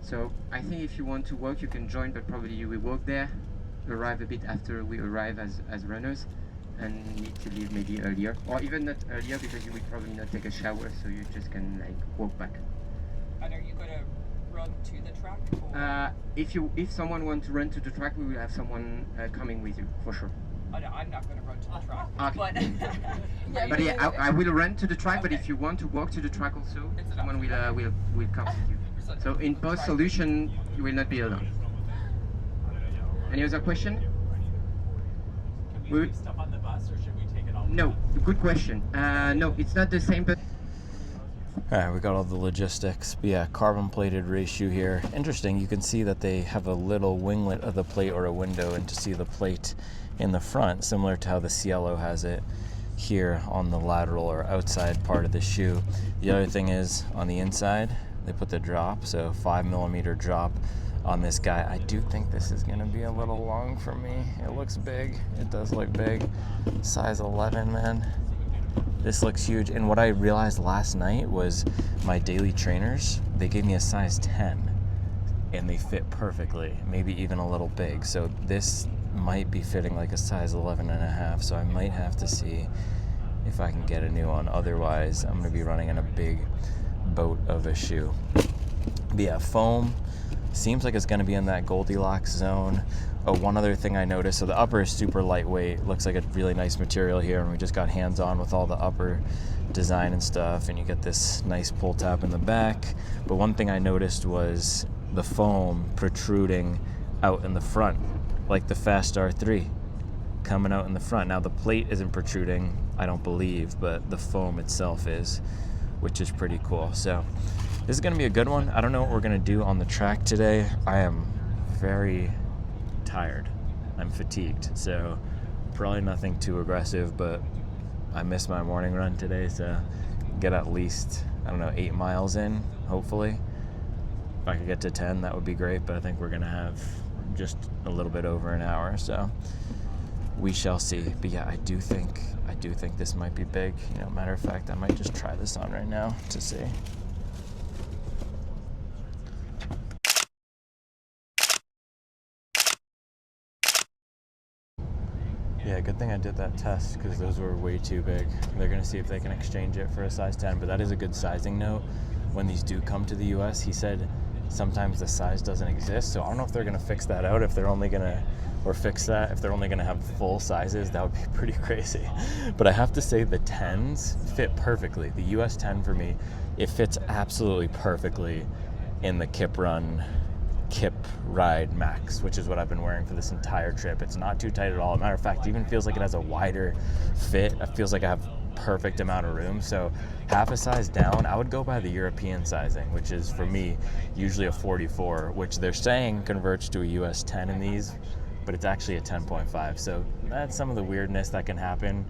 So I think if you want to walk, you can join, but probably you will walk there, arrive a bit after we arrive as runners, and need to leave maybe earlier, or even not earlier because you will probably not take a shower, so you just can like walk back.
And are you going to run to the track? Or?
If someone wants to run to the track, we will have someone coming with you for sure.
Oh, no, I'm not going to run to the track.
Okay.
But
yeah, I will run to the track. But if you want to walk to the track also, someone will come with you. So in post solution, you will not be alone. Any other question?
Can we leave stuff on the bus, or should we take it all
No, good question. No, it's not the same, but
All right, we got all the logistics. But yeah, carbon plated race shoe here. Interesting, you can see that they have a little winglet of the plate or a window, and to see the plate in the front, similar to how the Cielo has it here on the lateral or outside part of the shoe. The other thing is on the inside, they put the drop, so 5mm drop on this guy. I do think this is gonna be a little long for me. It looks big, it does look big. Size 11, man. This looks huge. And what I realized last night was my daily trainers, they gave me a size 10 and they fit perfectly, maybe even a little big. So this might be fitting like a size 11.5. So I might have to see if I can get a new one. Otherwise, I'm gonna be running in a big boat of a shoe. But yeah, foam seems like it's gonna be in that Goldilocks zone. Oh, one other thing I noticed, so the upper is super lightweight, looks like a really nice material here, and we just got hands on with all the upper design and stuff, and you get this nice pull tab in the back. But one thing I noticed was the foam protruding out in the front, like the Fast R3 coming out in the front. Now the plate isn't protruding, I don't believe, but the foam itself is, which is pretty cool. So this is gonna be a good one. I don't know what we're gonna do on the track today. I am very tired. I'm fatigued, so probably nothing too aggressive, but I missed my morning run today, so get at least, I don't know, 8 miles in, hopefully. If I could get to 10, that would be great, but I think we're gonna have just a little bit over an hour, so we shall see. But yeah, I do think this might be big. You know, matter of fact, I might just try this on right now to see. Yeah, good thing I did that test because those were way too big. They're gonna see if they can exchange it for a size 10, but that is a good sizing note. When these do come to the US, he said sometimes the size doesn't exist, so I don't know if they're gonna fix that out, if they're only gonna, or fix that, if they're only gonna have full sizes. That would be pretty crazy. But I have to say the 10s fit perfectly. The US 10 for me, it fits absolutely perfectly in the Kiprun Kip Ride Max, which is what I've been wearing for this entire trip. It's not too tight at all. As a matter of fact, it even feels like it has a wider fit. It feels like I have perfect amount of room. So half a size down, I would go by the European sizing, which is for me usually a 44, which they're saying converts to a US 10 in these, but it's actually a 10.5. So that's some of the weirdness that can happen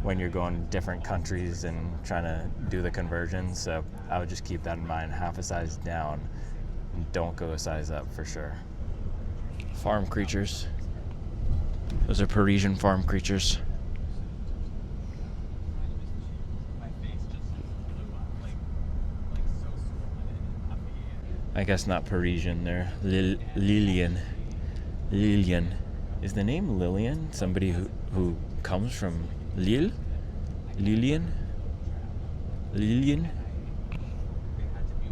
when you're going different countries and trying to do the conversions. So I would just keep that in mind, half a size down. Don't go a size up for sure. Farm creatures. Those are Parisian farm creatures. I guess not Parisian, they're Lillian. Lillian. Is the name Lillian somebody who comes from Lille? Lillian? Lillian?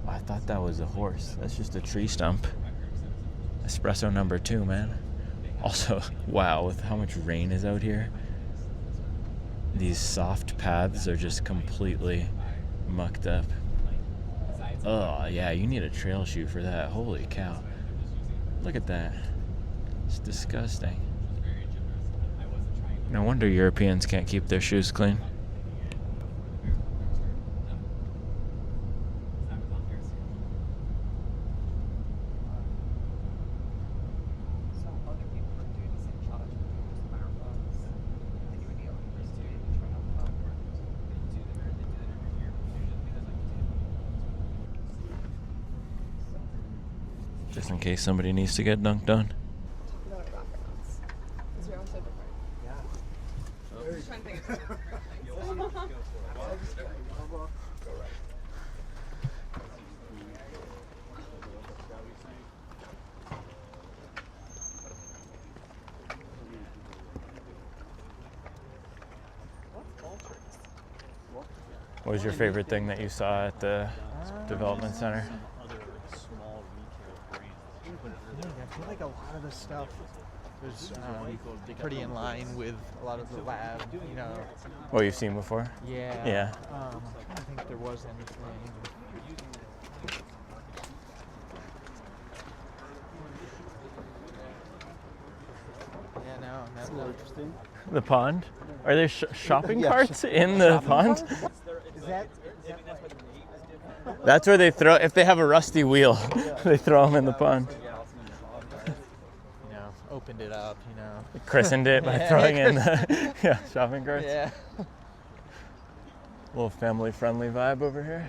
I thought that was a horse. That's just a tree stump. Espresso number 2, man. Also, wow, with how much rain is out here, these soft paths are just completely mucked up. Oh, yeah, you need a trail shoe for that. Holy cow. Look at that. It's disgusting. No wonder Europeans can't keep their shoes clean. Just in case somebody needs to get dunked on.
No, rock rounds. Because we're all so different. Yeah. I was trying to think of something.
What was your favorite thing that you saw at the development center?
I feel like a lot of the stuff was pretty in line with a lot of the lab, you know.
What you've seen before?
Yeah.
Yeah.
I'm trying to think if there was anything. Yeah, no,
That's a little interesting.
The pond? Are there shopping carts in the pond?
Is that
That's where they throw, if they have a rusty wheel, they throw them in the pond.
you know, opened it up, you know.
Christened it by throwing in the shopping carts.
Yeah.
Little family-friendly vibe over here.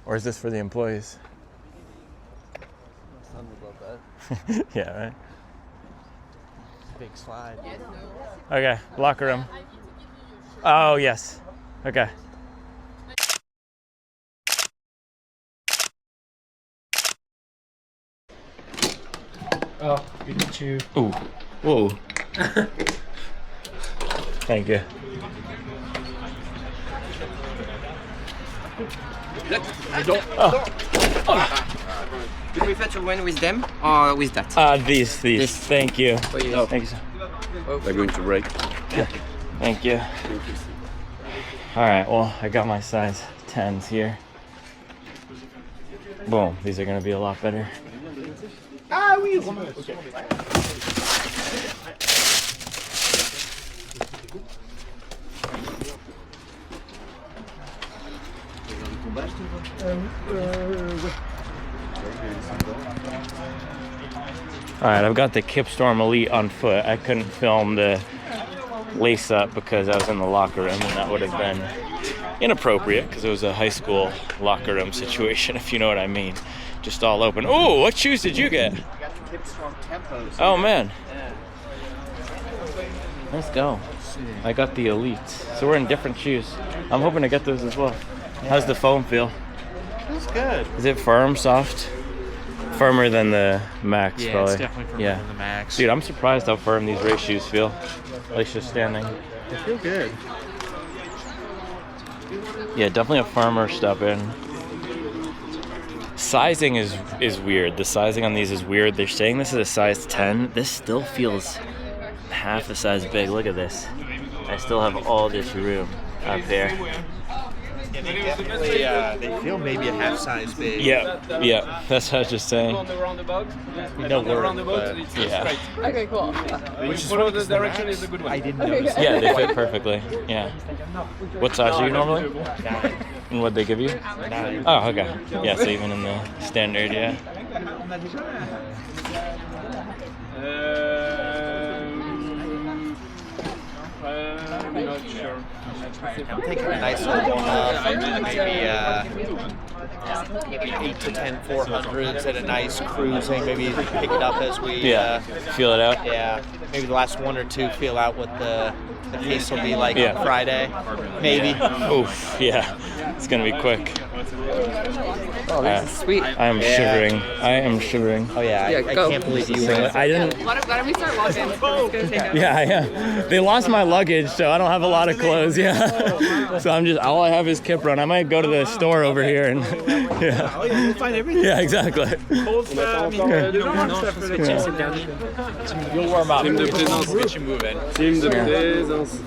Or is this for the employees? Yeah, right?
Big slide.
Okay, locker room. Oh, yes. Okay.
Oh, you need to.
Ooh. Whoa. Thank you.
Do you prefer to run with them or with that?
These. Thank you.
No.
Thanks.
They're going to break.
Yeah. Thank you. All right, well, I got my size 10s here. Boom, these are gonna be a lot better.
Okay.
All right, I've got the Kipstorm Elite on foot. I couldn't film the lace up because I was in the locker room, and that would have been inappropriate because it was a high school locker room situation, if you know what I mean. Just all open. Oh, what shoes did you get?
I got the Kipstorm Tempos.
Oh man,
Yeah.
let's go. I got the Elite, so we're in different shoes. I'm hoping to get those as well. How's the foam feel?
Feels good.
Is it firm, soft? Firmer than the Max,
Yeah,
probably.
it's definitely firmer than the Max.
Dude, I'm surprised how firm these race shoes feel. At least just standing.
They feel good.
Yeah, definitely a firmer step in. Sizing is weird. The sizing on these is weird. They're saying this is a size 10. This still feels half a size big. Look at this. I still have all this room up there.
Yeah, they definitely they feel maybe a half size big.
Yeah, that's what I was just saying.
We know word, but
Yeah.
Okay, cool.
which is what the direction is a good one. I didn't notice.
Yeah, they fit perfectly. Yeah. What size are you normally?
9.
And what'd they give you?
9.
Oh, okay. Yeah, so even in the standard, yeah.
I'm not sure.
I'm taking a nice little one up, maybe 8 to 10 400s at a nice cruising. Maybe pick it up as we
Feel it out.
yeah, maybe the last 1 or 2 feel out what the pace will be like
Yeah.
on Friday. Maybe.
Oof, yeah. It's gonna be quick.
Oh, this is sweet.
I am shivering. I am shivering.
Oh yeah, I
go.
can't believe you went.
I didn't.
Why don't we start walking? It's gonna take us.
Yeah. They lost my luggage, so I don't have a lot of clothes. Yeah. So I'm just all I have is Kiprun. I might go to the store over here and yeah.
Oh yeah, we'll find everything.
Yeah, exactly.
You'll warm up. Team de présence que tu move in. Team de présence.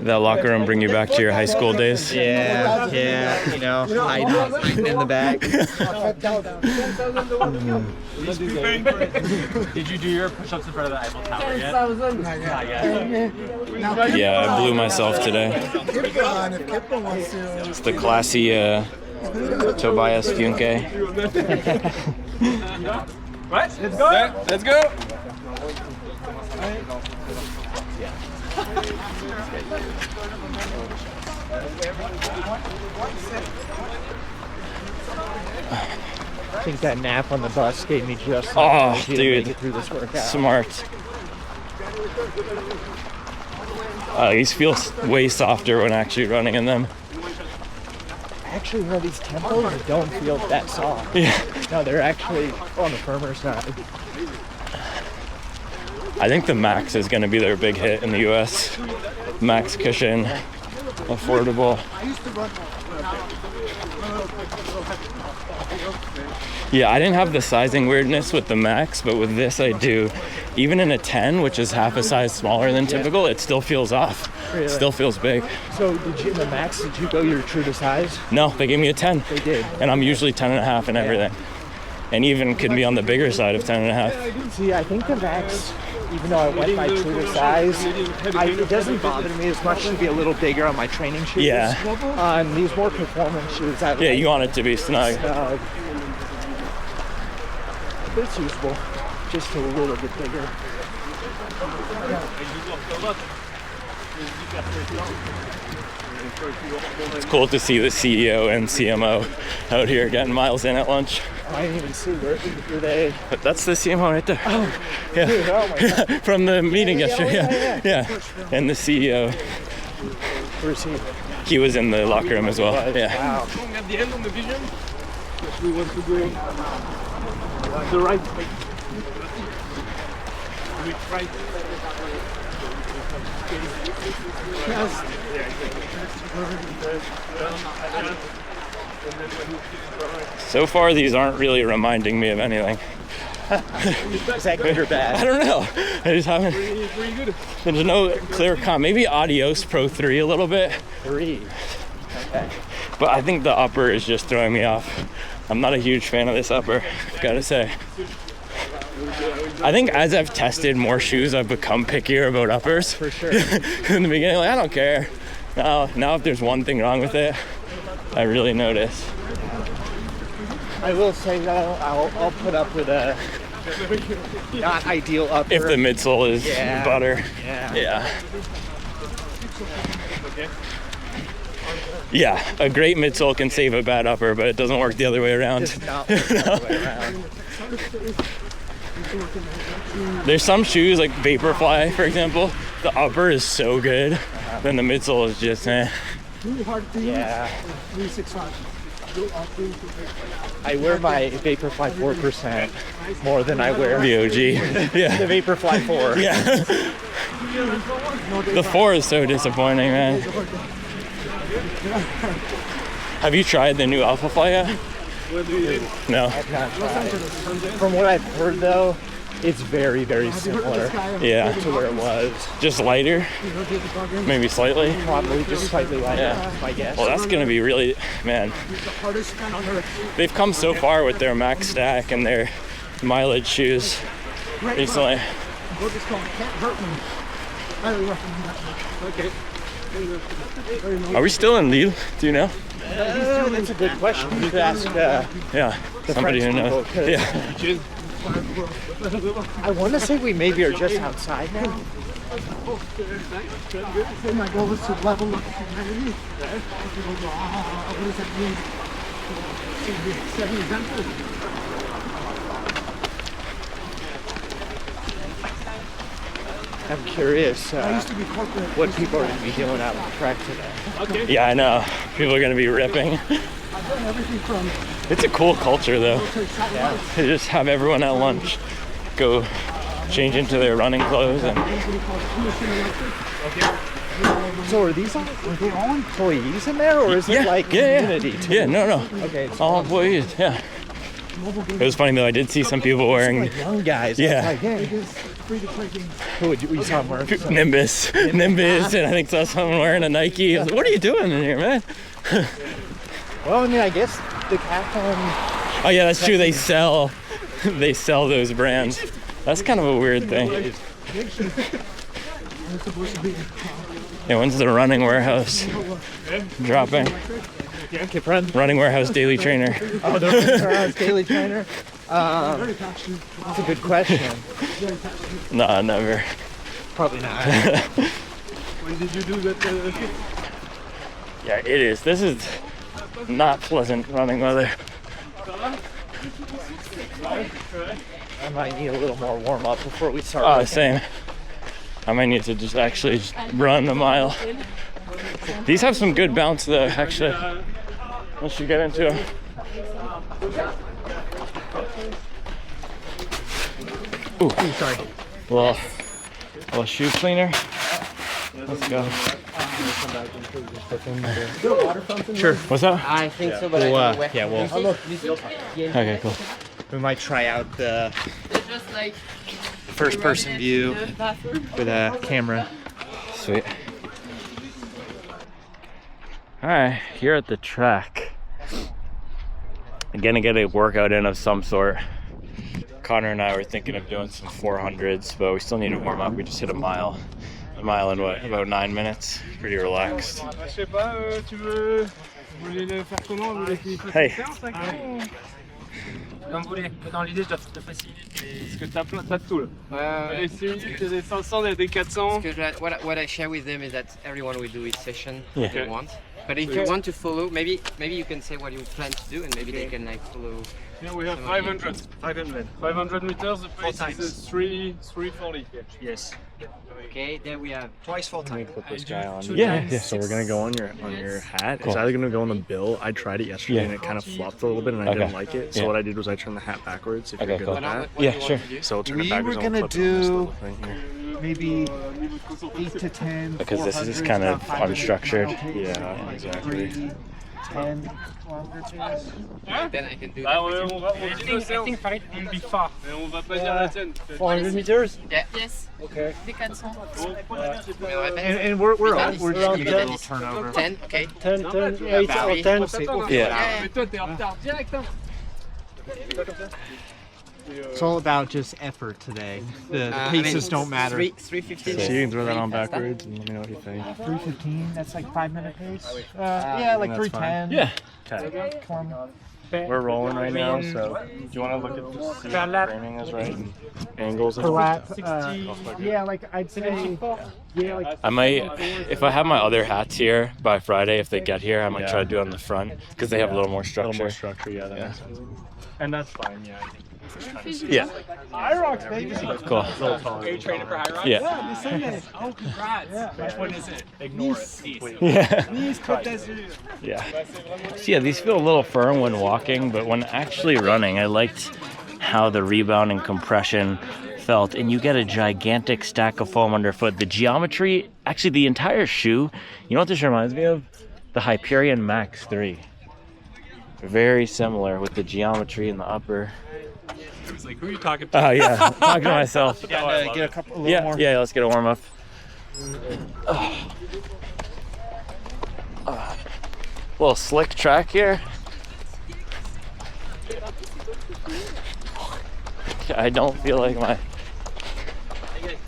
That locker room bring you back to your high school days.
Yeah, you know, hiding in the back.
Did you do your push-ups in front of the Eiffel Tower yet?
Yeah, I blew myself today. It's the classy Tobias Funke.
Right, let's go. Let's go.
I think that nap on the bus gave me just enough
Oh,
energy to
dude.
make it through this workout.
Smart. These feel way softer when actually running in them.
Actually, one of these tempos don't feel that soft.
Yeah.
No, they're actually on the firmer side.
I think the Max is going to be their big hit in the US. Max cushion, affordable. Yeah, I didn't have the sizing weirdness with the Max, but with this I do. Even in a 10, which is half a size smaller than typical, it still feels off.
Really?
It still feels big.
So, in the Max, did you go your true to size?
No, they gave me a 10.
They did.
And I'm usually 10 and a half and everything.
and even could be on the bigger side of 10.5.
See, I think the max, even though I went by true to size, it doesn't bother me as much to be a little bigger on my training shoes.
Yeah.
On these more performance shoes,
Yeah, you want it to be snug.
It's usable, just a little bit bigger.
It's cool to see the CEO and CMO out here getting miles in at lunch.
I didn't even see where they.
But that's the CMO right there.
Oh,
yeah.
Dude, oh my God.
From the meeting yesterday. Yeah. And the CEO.
Where's he?
He was in the locker room as well. Yeah.
Wow.
At the end on the vision, we want to go the right way. We try.
So far, these aren't really reminding me of anything.
Is that good or bad?
I don't know. I just haven't. There's no clear comp. Maybe Adios Pro 3 a little bit.
3. Okay.
But I think the upper is just throwing me off. I'm not a huge fan of this upper, gotta say. I think as I've tested more shoes, I've become pickier about uppers.
For sure.
In the beginning, like, I don't care. Now if there's one thing wrong with it, I really notice.
I will say though, I'll put up with a not ideal upper.
If the midsole is butter.
Yeah.
Yeah, a great midsole can save a bad upper, but it doesn't work the other way around.
Just not work the other way around.
There's some shoes like Vaporfly, for example. The upper is so good, then the midsole is just
Yeah. I wear my Vaporfly 4% more than I wear
the OG. Yeah.
The Vaporfly 4.
Yeah. The 4 is so disappointing, man. Have you tried the new Alphafly yet? No.
I've not tried. From what I've heard though, it's very, very similar to where it was.
Just lighter? Maybe slightly?
Probably just slightly lighter, I guess.
Well, that's gonna be really, man. They've come so far with their max stack and their mileage shoes recently.
Okay.
Are we still in Lille? Do you know?
That's a good question. You could ask
somebody who knows. Yeah.
I want to say we maybe are just outside now.
My goal is to level up humanity. What does that mean? Set an example.
I'm curious what people are going to be doing out on the track today.
Okay.
Yeah, I know. People are going to be ripping. It's a cool culture, though.
Yeah.
They just have everyone at lunch go change into their running clothes. And
so are these all employees in there, or is it like community too?
Yeah, no.
Okay.
All employees, yeah. It was funny, though. I did see some people wearing...
Like young guys.
Yeah.
Like, hey. Who would you saw wearing?
Nimbus, and I think saw someone wearing a Nike. I was like, what are you doing in here, man?
Well, I mean, I guess Decathlon.
Oh yeah, that's true. They sell those brands. That's kind of a weird thing. Yeah, when's the running warehouse dropping?
Kiprun?
Running warehouse daily trainer.
Oh, the running warehouse daily trainer. That's a good question.
No, never.
Probably not.
When did you do that?
Yeah, it is. This is not pleasant running weather.
I might need a little more warm up before we start.
Oh, same. I might need to just actually run a mile. These have some good bounce though, actually. Once you get into them. Ooh,
sorry.
Well, shoe cleaner. Let's go. Sure. What's that?
I think so, but
We'll,
I don't know
yeah,
where.
we'll.
Okay, cool.
We might try out the
Just like
first-person view with a camera.
Sweet. All right, here at the track. I'm gonna get a workout in of some sort. Connor and I were thinking of doing some 400s, but we still need to warm up. We just hit a mile in what, about 9 minutes. Pretty relaxed.
Je sais pas, tu veux... Vous voulez le faire comment? Vous voulez qu'il fasse
Hey.
faire, ça, comme vous voulez. Dans l'idée, je dois faciliter. Parce que t'as de tout là. Des CI, des 500, des 400.
What I share with them is that everyone will do each session
Yeah.
if they want. But if you want to follow, maybe you can say what you plan to do, and maybe they can like follow.
Here we have 500. 500 meters. The pace is 340.
Yes. Okay, there we have
twice full time.
Put this guy on.
Yeah. So we're gonna go on your hat.
Cool.
It's either gonna go on the bill. I tried it yesterday
Yeah.
and it kind of flopped a little bit and I
Okay.
didn't like it. So
Yeah.
what I did was I turned the hat backwards. If
Okay,
you're good
cool.
with that.
Yeah, sure.
So we'll turn
We
it backwards.
were
and we'll
gonna
flip it on this
do
little thing here.
maybe 8 to 10.
Because this is
400s,
kind of
about 5 minute
unstructured.
mile pace,
Yeah, exactly.
3, 10 kilometers.
Then I can do
Ah,
that.
on dit le séance. On dit phare, mais on va pas dire la tienne.
400 meters?
Yeah.
Yes.
Okay.
Decathlon.
And we're on
We're
on
on
10.
10, okay.
10, 8, 10, c'est
Yeah.
Mais toi, t'es en retard direct, hein.
It's all about just effort today. The
I
paces
mean,
don't matter.
3:15.
So you can throw that on backwards and let me know what you think.
3:15, that's like 5 minute pace. Yeah, like
That's fine.
3:10.
Yeah.
Okay.
Kilometer.
We're rolling right now, so do you want to look at the framing is right and angles and
Per lap.
stuff?
Yeah, like I'd say. Yeah, like
I might, if I have my other hats here by Friday, if they get here, I might try to do it on the front because they have a little more
A
structure.
little more structure, yeah, that makes sense. And that's fine, yeah.
Yeah.
High rocks, baby.
Cool.
Are you training for high rocks?
Yeah.
Yeah, this Sunday.
Oh, congrats. Which one is it? Ignore it.
Yeah.
Nice, Côte d'Azur.
Yeah. So yeah, these feel a little firm when walking, but when actually running, I liked how the rebound and compression felt, and you get a gigantic stack of foam underfoot. The geometry, actually the entire shoe, you know what this reminds me of? The Hyperion Max 3. Very similar with the geometry in the upper.
It's like, who are you talking to?
Oh yeah, talking to myself.
Yeah, get a couple, a little
Yeah,
more.
yeah, let's get a warm up. Little slick track here. I don't feel like my.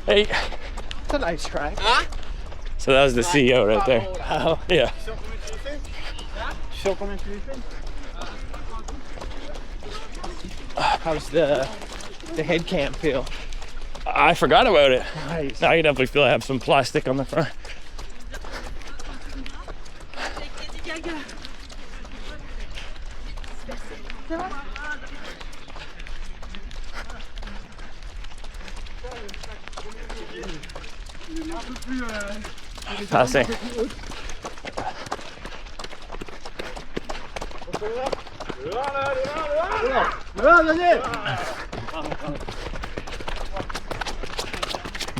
Hey.
It's a nice track.
So that was the CEO right there.
Oh.
Yeah.
How's the head cam feel?
I forgot about it.
Nice.
Now you definitely feel I have some plastic on the front. Passing.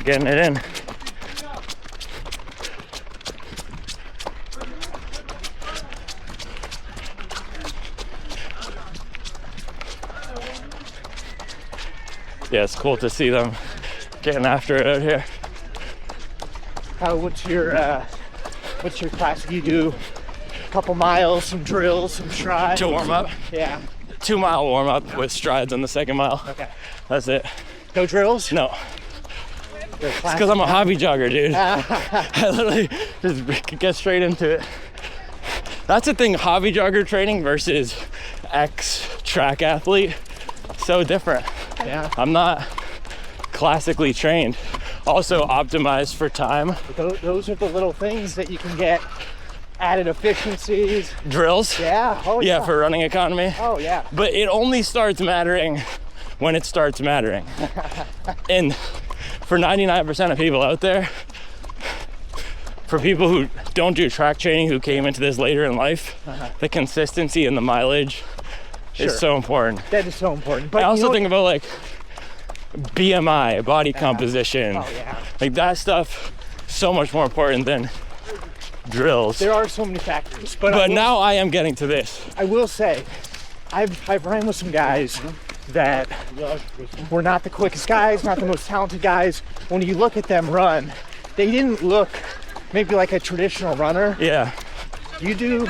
Getting it in. Yeah, it's cool to see them getting after it out here.
What's your class? You do a couple miles, some drills, some strides.
To warm up?
Yeah.
2 mile warm up with strides on the second mile.
Okay.
That's it.
No drills?
No. It's because I'm a hobby jogger, dude. I literally just get straight into it. That's the thing, hobby jogger training versus ex-track athlete. So different.
Yeah.
I'm not classically trained. Also optimized for time.
Those are the little things that you can get added efficiencies.
Drills?
Yeah. Oh yeah.
Yeah, for running economy.
Oh yeah.
But it only starts mattering when it starts mattering. And for 99% of people out there, for people who don't do track training, who came into this later in life, the consistency and the mileage is so important.
That is so important. But
I also
you know
think about like BMI, body composition.
Oh yeah.
Like that stuff, so much more important than drills.
There are so many factors.
But now I am getting to this.
I will say, I've ran with some guys that were not the quickest guys, not the most talented guys. When you look at them run, they didn't look maybe like a traditional runner.
Yeah.
You do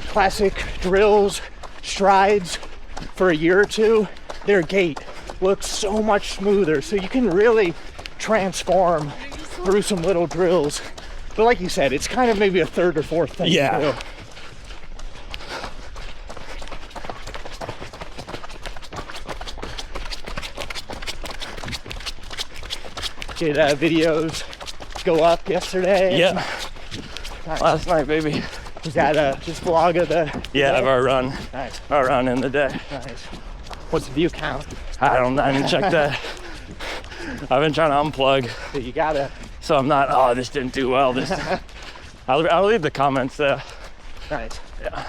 classic drills, strides for a year or two, their gait looks so much smoother. So you can really transform through some little drills. But like you said, it's kind of maybe a third or fourth thing to do. Did videos go up yesterday?
Yeah.
Nice.
Last night, baby.
Was that just vlog of the
Yeah,
day?
of our run.
Nice.
Our run in the day.
Nice. What's the view count?
I didn't check that. I've been trying to unplug.
You gotta.
So I'm not, oh, this didn't do well. This. I'll leave the comments there.
Nice.
Yeah.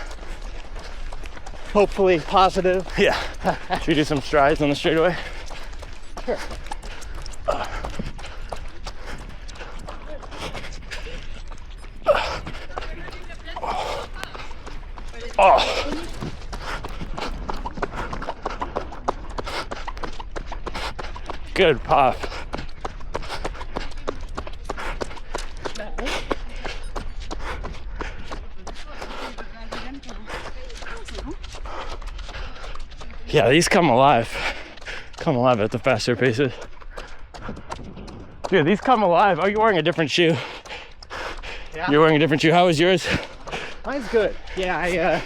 Hopefully positive.
Yeah. Should we do some strides on the straightaway?
Sure.
Oh. Good pop. Yeah, these come alive at the faster paces. Dude, these come alive. Oh, you're wearing a different shoe.
Yeah.
You're wearing a different shoe. How was yours?
Mine's good. Yeah, I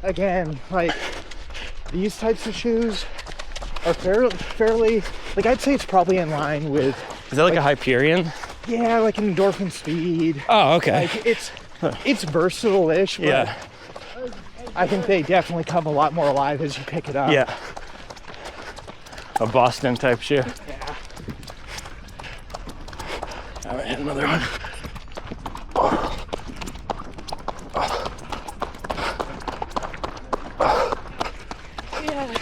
again, like these types of shoes are fairly like I'd say it's probably in line with.
Is that like a Hyperion?
Yeah, like an endorphin speed.
Oh, okay.
Like it's versatile-ish, but
Yeah.
I think they definitely come a lot more alive as you pick it up.
Yeah. A Boston type shoe.
Yeah.
I might hit another one.
Yeah.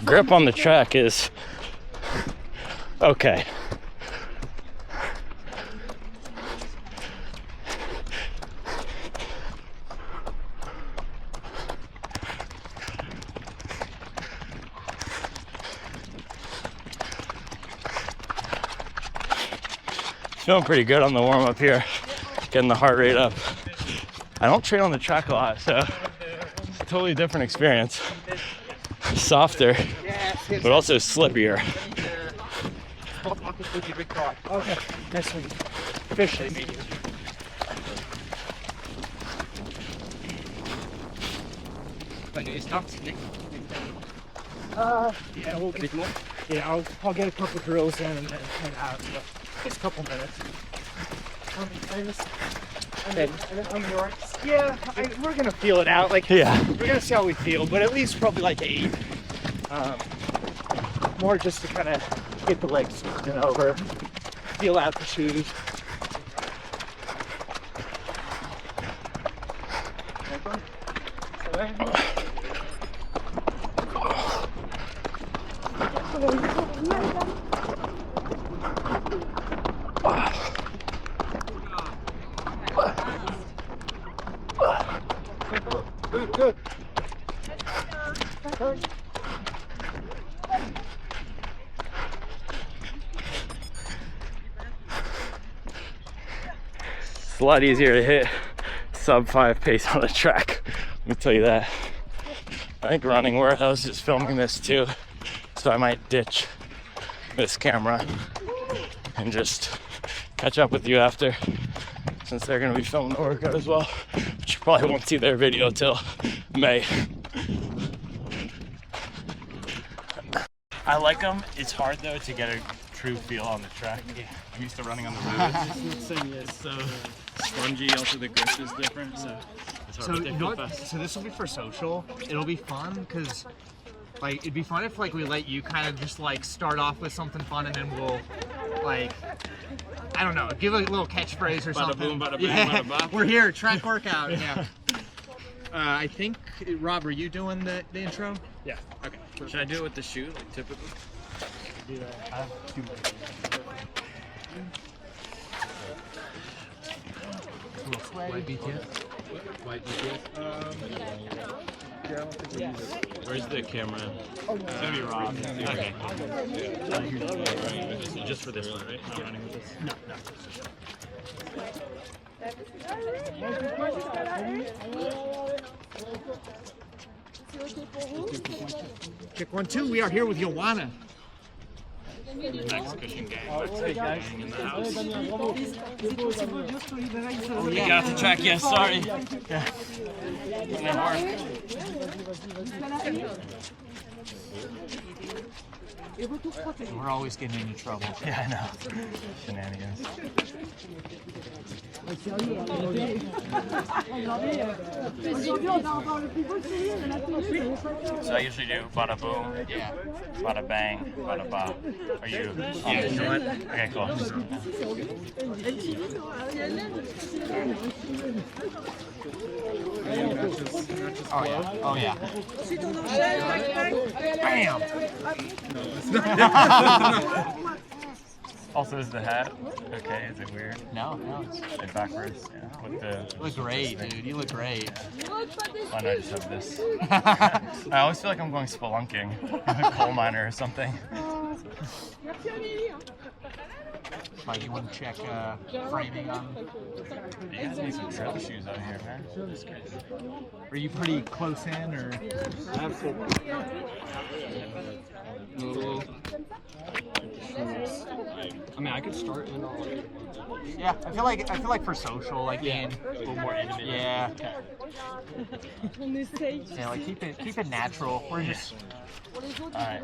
Grip on the track is okay. Feeling pretty good on the warm up here, getting the heart rate up. I don't train on the track a lot, so it's a totally different experience. Softer, but also slippier.
Okay, nice one. Officially medium. Yeah, we'll get more. Yeah, I'll get a couple drills in and then head out. So just a couple minutes. Yeah, we're gonna feel it out. Like,
Yeah.
we're gonna see how we feel, but at least probably like 8. More just to kind of get the legs moving over, feel out the shoes. Good.
It's a lot easier to hit sub 5 pace on the track. Let me tell you that. I think running warehouse is filming this too, so I might ditch this camera and just catch up with you after, since they're gonna be filming the workout as well, but you probably won't see their video till May. I like them. It's hard though to get a true feel on the track. I'm used to running on the road. It's so spongy. Also, the grip is different, so it's hard to feel fast.
So this will be for social. It'll be fun because, like, it'd be fun if like we let you kind of just like start off with something fun and then we'll like, I don't know, give a little catchphrase or something.
Bada boom, bada bang,
Yeah.
bada bop.
We're here, track workout. Yeah. I think, Rob, are you doing the intro?
Yeah.
Okay.
Should I do it with the shoe, like typically?
Do that. I have 2 minutes. White BTS?
White BTS?
Where's the camera? It's gonna be Rob. Okay. Just for this one, right? Not running with this? No.
Check 1, 2. We are here with Joanna.
Max Cushion gang. In the house.
Oh,
You got off the track, yes, sorry. Yeah. Didn't work.
We're always getting into trouble.
Yeah, I know. Shenanigans. So I usually do bada boom,
Yeah.
bada bang, bada bop. Are you?
Yeah, you know what?
Okay, cool.
Oh yeah. Oh yeah. Bam!
Also, is the hat okay? Is it weird?
No.
It's backwards. Yeah. With the.
You look great, dude. You look great.
Why not I just have this? I always feel like I'm going spelunking, a coal miner or something.
Like you want to check framing on?
You guys need some trail shoes out here, man.
Are you pretty close in, or?
I mean, I could start in all.
Yeah, I feel like for social, like being
a little more intimate.
Yeah. Yeah, like keep it natural. We're just.
All right.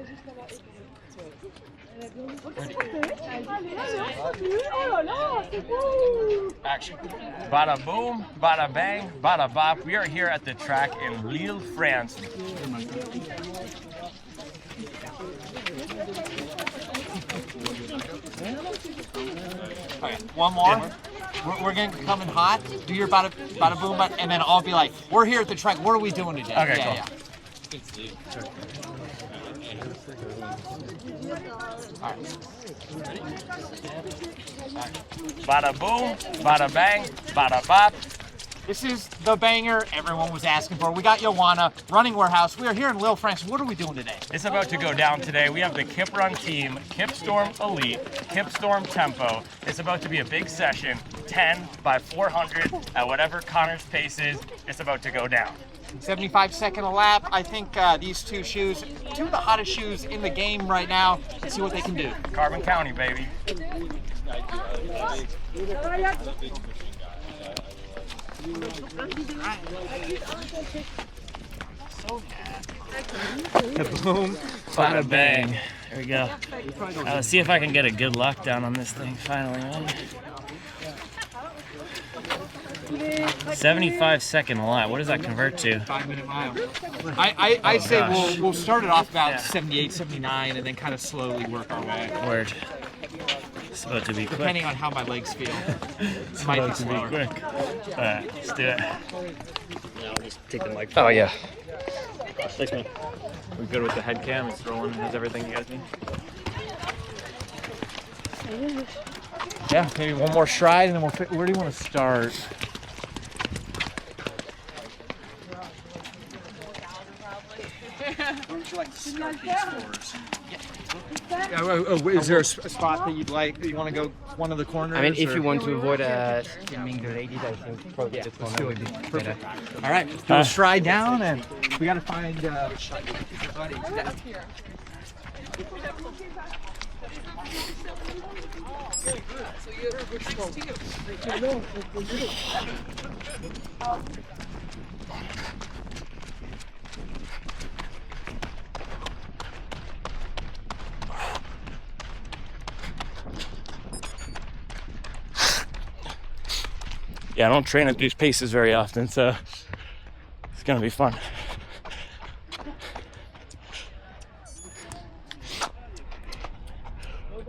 Action. Bada boom, bada bang, bada bop. We are here at the track in Lille, France.
Okay, one more. We're gonna come in hot. Do your bada boom, and then I'll be like, "We're here at the track. What are we doing today?"
Okay,
yeah,
cool.
All right.
Bada boom, bada bang, bada bop.
This is the banger everyone was asking for. We got Joanna, Running Warehouse. We are here in Lille, France. What are we doing today?
It's about to go down today. We have the Kiprun team, Kipstorm Elite, Kipstorm Tempo. It's about to be a big session, 10 by 400 at whatever Connor's pace is. It's about to go down.
75-second a lap. I think these two shoes, two of the hottest shoes in the game right now. Let's see what they can do.
Carbon County, baby.
Boom, bada bang. There we go. Let's see if I can get a good lock down on this thing finally, man. 75-second lap. What does that convert to?
5-minute mile. I say we'll start it off about 78, 79, and then kind of slowly work our way.
Word. It's about to be quick.
Depending on how my legs feel.
It's
might
about
be
to
slower.
be quick. Alright, let's do it.
Yeah, I'll just take the mic.
Oh, yeah.
Thanks, man.
We good with the head cam? It's rolling. Has everything you guys need?
Yeah, maybe one more stride, and then where do you want to start? Where would you like to start these stores? Is there a spot that you'd like? You want to go one of the corners?
I mean, if
or?
you want to avoid filming the ladies, I think probably this one would be better.
All right, let's do a stride down, and we got to find.
Yeah, I don't train at these paces very often, so it's gonna be fun.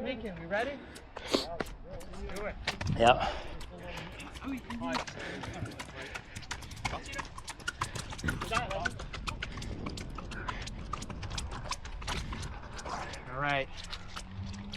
Meekin, we ready? Let's do it.
Yeah.
All right.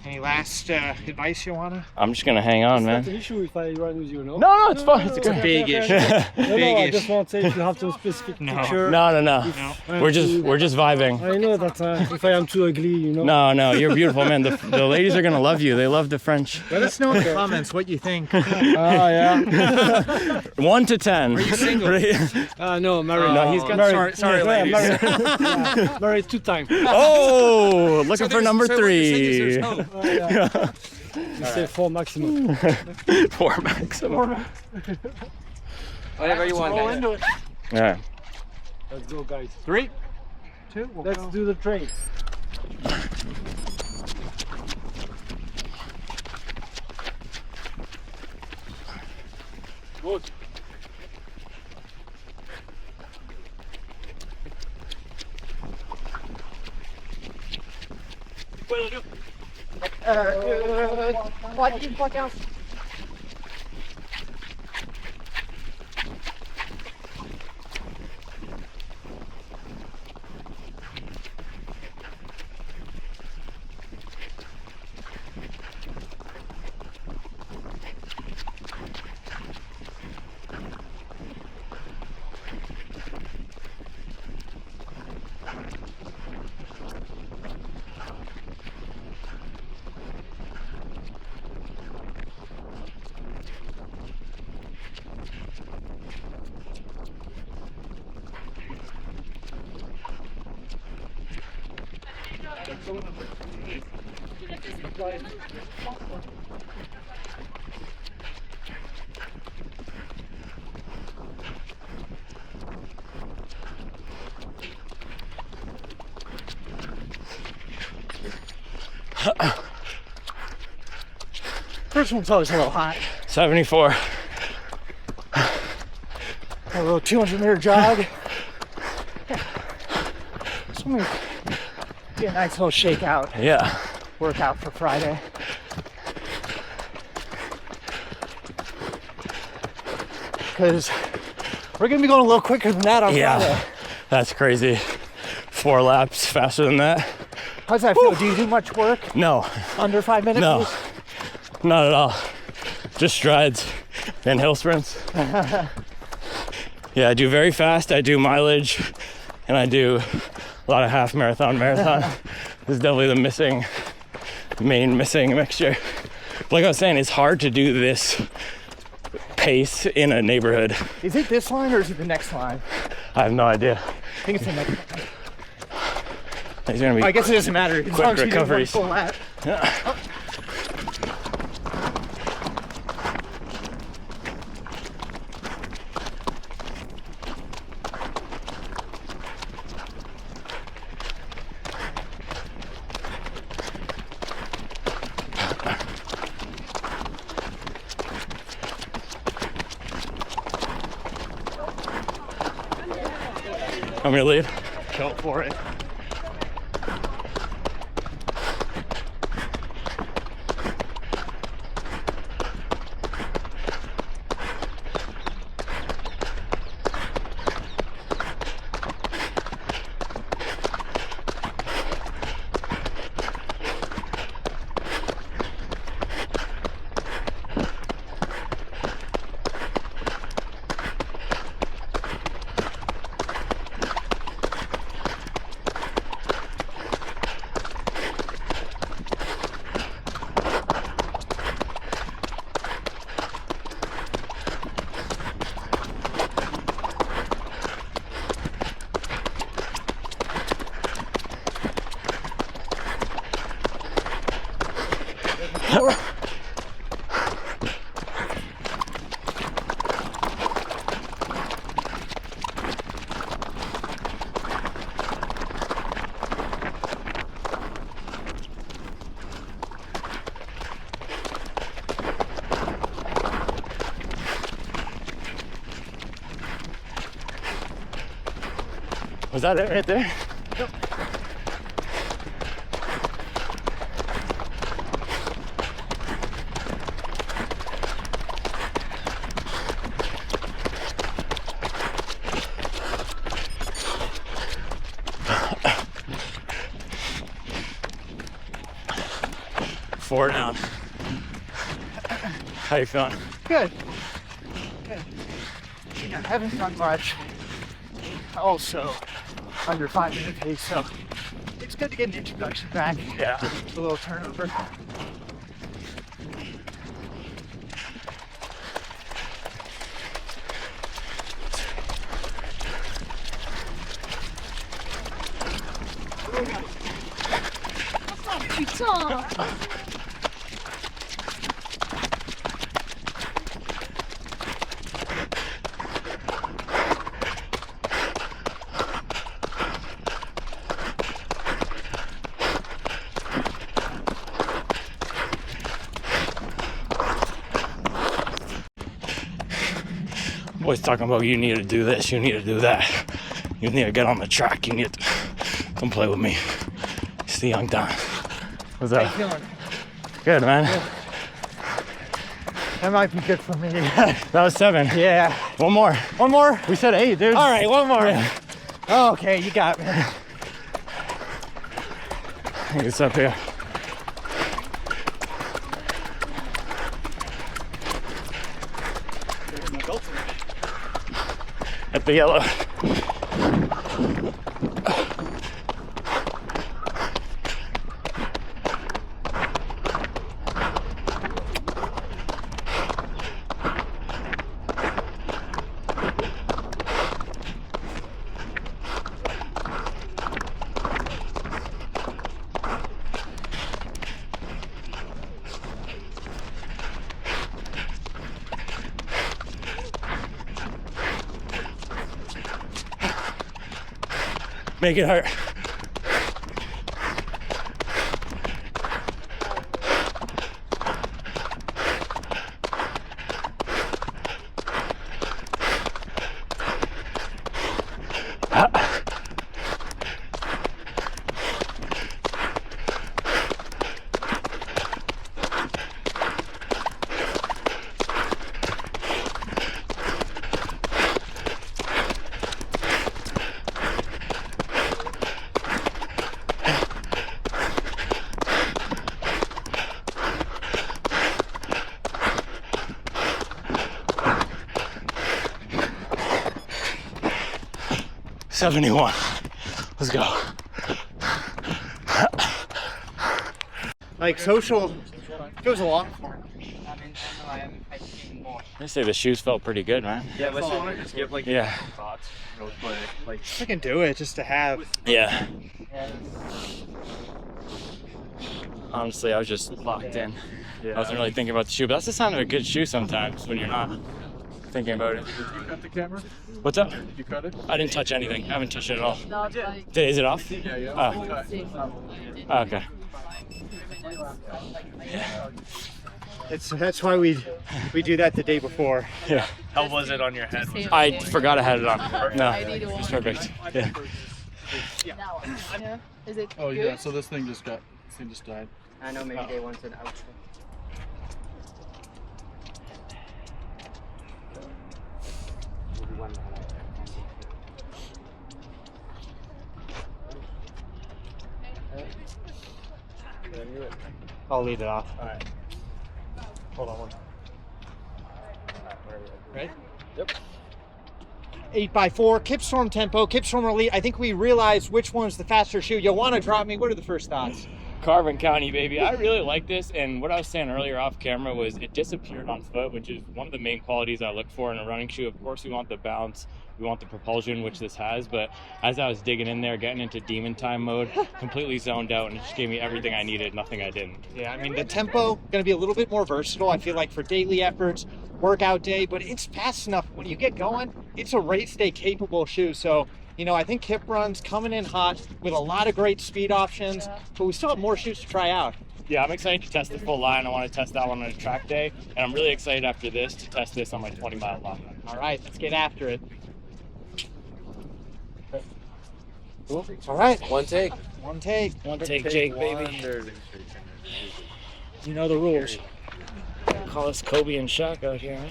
Any last last advice you wanna?
I'm just gonna hang on, man.
It's not an issue if I run with you, no?
No, it's fine. It's
It's a big issue.
No,
Big
I
issue.
just want to say if you have some specific picture.
No. We're just vibing.
I know that if I am too ugly, you know.
No, you're beautiful, man. The ladies are gonna love you. They love the French.
Let us know in the comments what you think.
Oh, yeah.
1 to 10.
Are you single?
No, married.
No, he's got-
married.
sorry, ladies.
Married. Yeah, married 2 times.
Oh, looking for number
so what you're saying
3.
is there's hope.
You say 4 maximum.
4 maximum.
Whatever you want,
Roll
guys.
into it.
All right.
Let's go, guys.
3, 2, we'll
Let's
go.
do the train. Good.
First one's always a little hot.
74.
A little 200-meter jog. It's gonna be a nice little shakeout
Yeah.
workout for Friday. Because we're gonna be going a little quicker than that on Friday.
Yeah. That's crazy. 4 laps faster than that.
How's that feel? Do you do much work?
No.
Under 5 minutes?
No. Not at all. Just strides and hill sprints. Yeah, I do very fast. I do mileage, and I do a lot of half marathon. This is definitely the main missing mixture. Like I was saying, it's hard to do this pace in a neighborhood.
Is it this line or is it the next line?
I have no idea.
I think it's the next line.
It's gonna be
I guess it doesn't matter. As
quick
long as you do one
recoveries.
full lap.
Yeah.
Oh.
I'm gonna leave.
Go for it.
Was that it right there?
Yep.
4 down. How you feeling?
Good. Good. Yeah, haven't done much. Also, under 5-minute pace, so it's good to get an introduction back.
Yeah.
A little turnover.
Putain!
Boys talking about you need to do this, you need to do that. You need to get on the track, you need to come play with me. It's the young Don. What's up?
How you feeling?
Good, man.
Good. That might be good for me.
That was 7.
Yeah.
One more.
One more?
We said 8, dude.
All right, one more.
Yeah.
Oh, okay, you got me.
I think it's up here. At the yellow. Make it hurt. $71. Let's go.
Like social goes along.
I say the shoes felt pretty good, man.
Yeah, but I just give like
Yeah.
thoughts real quick. Like
I can do it just to have.
Yeah. Honestly, I was just locked in. I wasn't really thinking about the shoe, but that's the sign of a good shoe sometimes when you're not thinking about it.
Did you cut the camera?
What's up?
Did you cut it?
I didn't touch anything. I haven't touched it at all.
No, it's like,
Is it off?
Yeah, yeah.
Oh. Oh, okay.
That's why we do that the day before.
Yeah.
How was it on your head?
I forgot I had it on. No,
ID to
it's
one.
perfect. Yeah.
yeah. Is it
Oh
good?
yeah. So this thing just died.
I know maybe they wanted outro.
I'll lead it off.
All right.
Hold on one. Ready?
Yep.
8x4, Kipstorm tempo, Kipstorm Elite. I think we realized which one's the faster shoe. You'll want to drop me. What are the first thoughts?
Carbon County, baby. I really like this, and what I was saying earlier off camera was it disappeared on foot, which is one of the main qualities I look for in a running shoe. Of course, we want the bounce, we want the propulsion, which this has, but as I was digging in there, getting into demon time mode, completely zoned out, and it just gave me everything I needed, nothing I didn't.
Yeah, I mean, the tempo going to be a little bit more versatile, I feel like, for daily efforts, workout day, but it's fast enough. When you get going, it's a race day capable shoe. So, you know, I think Kiprun's coming in hot with a lot of great speed options, but we still have more shoes to try out.
Yeah, I'm excited to test the full line. I want to test that one on a track day, and I'm really excited after this to test this on my 20-mile long run.
All right, let's get after it. Cool. All right.
One take.
One take.
One take, Jake, baby. You know the rules. Call us Kobe and Shaq out here, man.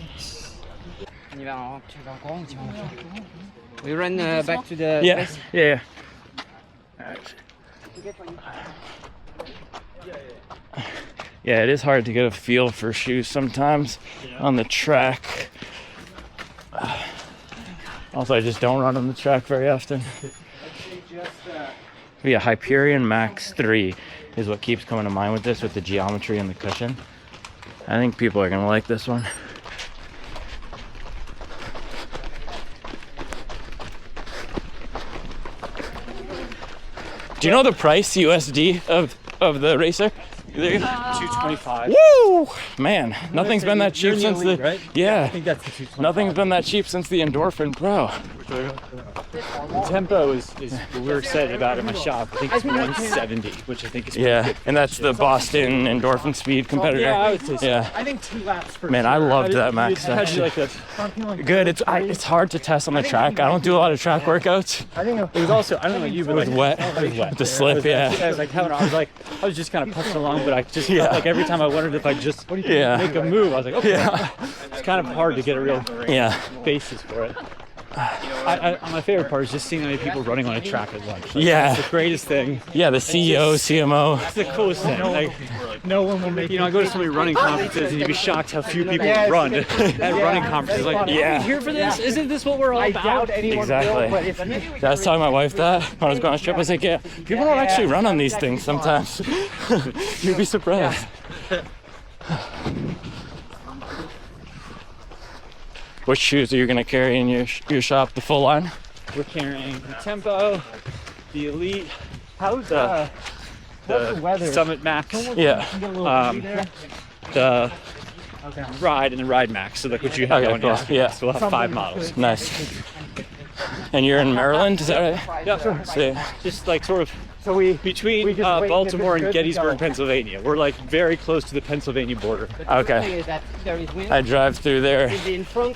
We run back to the
Yeah,
place.
yeah. All right. Yeah, it is hard to get a feel for shoes sometimes on the track. Also, I just don't run on the track very often. Yeah, Hyperion Max 3 is what keeps coming to mind with this, with the geometry and the cushion. I think people are gonna like this one. Do you know the price USD of the racer?
225.
Woo! Man, nothing's been that cheap since the
right?
yeah.
I think that's the 225.
Nothing's been that cheap since the Endorphin Pro.
Tempo is what we're excited about in my shop. I think it's 170, which I think is pretty
Yeah,
good.
and that's the Boston Endorphin Speed competitor.
Yeah, I would say so.
Yeah.
I think 2 laps for
Man, I loved that max
How'd you
section.
like that?
Good. It's hard to test on the track. I don't do a lot of track workouts.
I think
It was also, I don't know you, but
With
like,
wet.
it was wet.
With the slip, yeah.
I was like, I was just kind of pushing along, but I just
Yeah.
felt like every time I wondered if I just
Yeah.
make a move, I was like, okay.
Yeah.
It's kind of hard to get a real
Yeah.
basis for it. My favorite part is just seeing how many people running on a track at once. Like,
Yeah.
It's the greatest thing.
Yeah, the CEO, CMO.
It's the coolest thing. Like,
no one will make
you know, I go to so many running conferences and you'd be shocked how few people run at running conferences. Like,
Yeah.
are we here for this? Isn't this what we're all
I
about?
doubt anyone
Exactly.
will, but if
I was telling my wife that when I was going on a trip. I was like, yeah, people don't actually run on these things sometimes. You'd be surprised. What shoes are you gonna carry in your shop? The full line?
We're carrying the Tempo, the Elite,
how's
the
weather?
Summit Max,
Yeah.
the Ride, and the Ride Max. So like what you have
Okay,
on
cool.
yesterday.
Yeah.
So we'll have 5 models.
Nice. And you're in Maryland, is that right?
Yeah,
So,
just like sort of
So we
between
just wait, if
Baltimore
it's
and
good, we
Gettysburg,
go.
Pennsylvania. We're like very close to the Pennsylvania border.
okay. I drive through there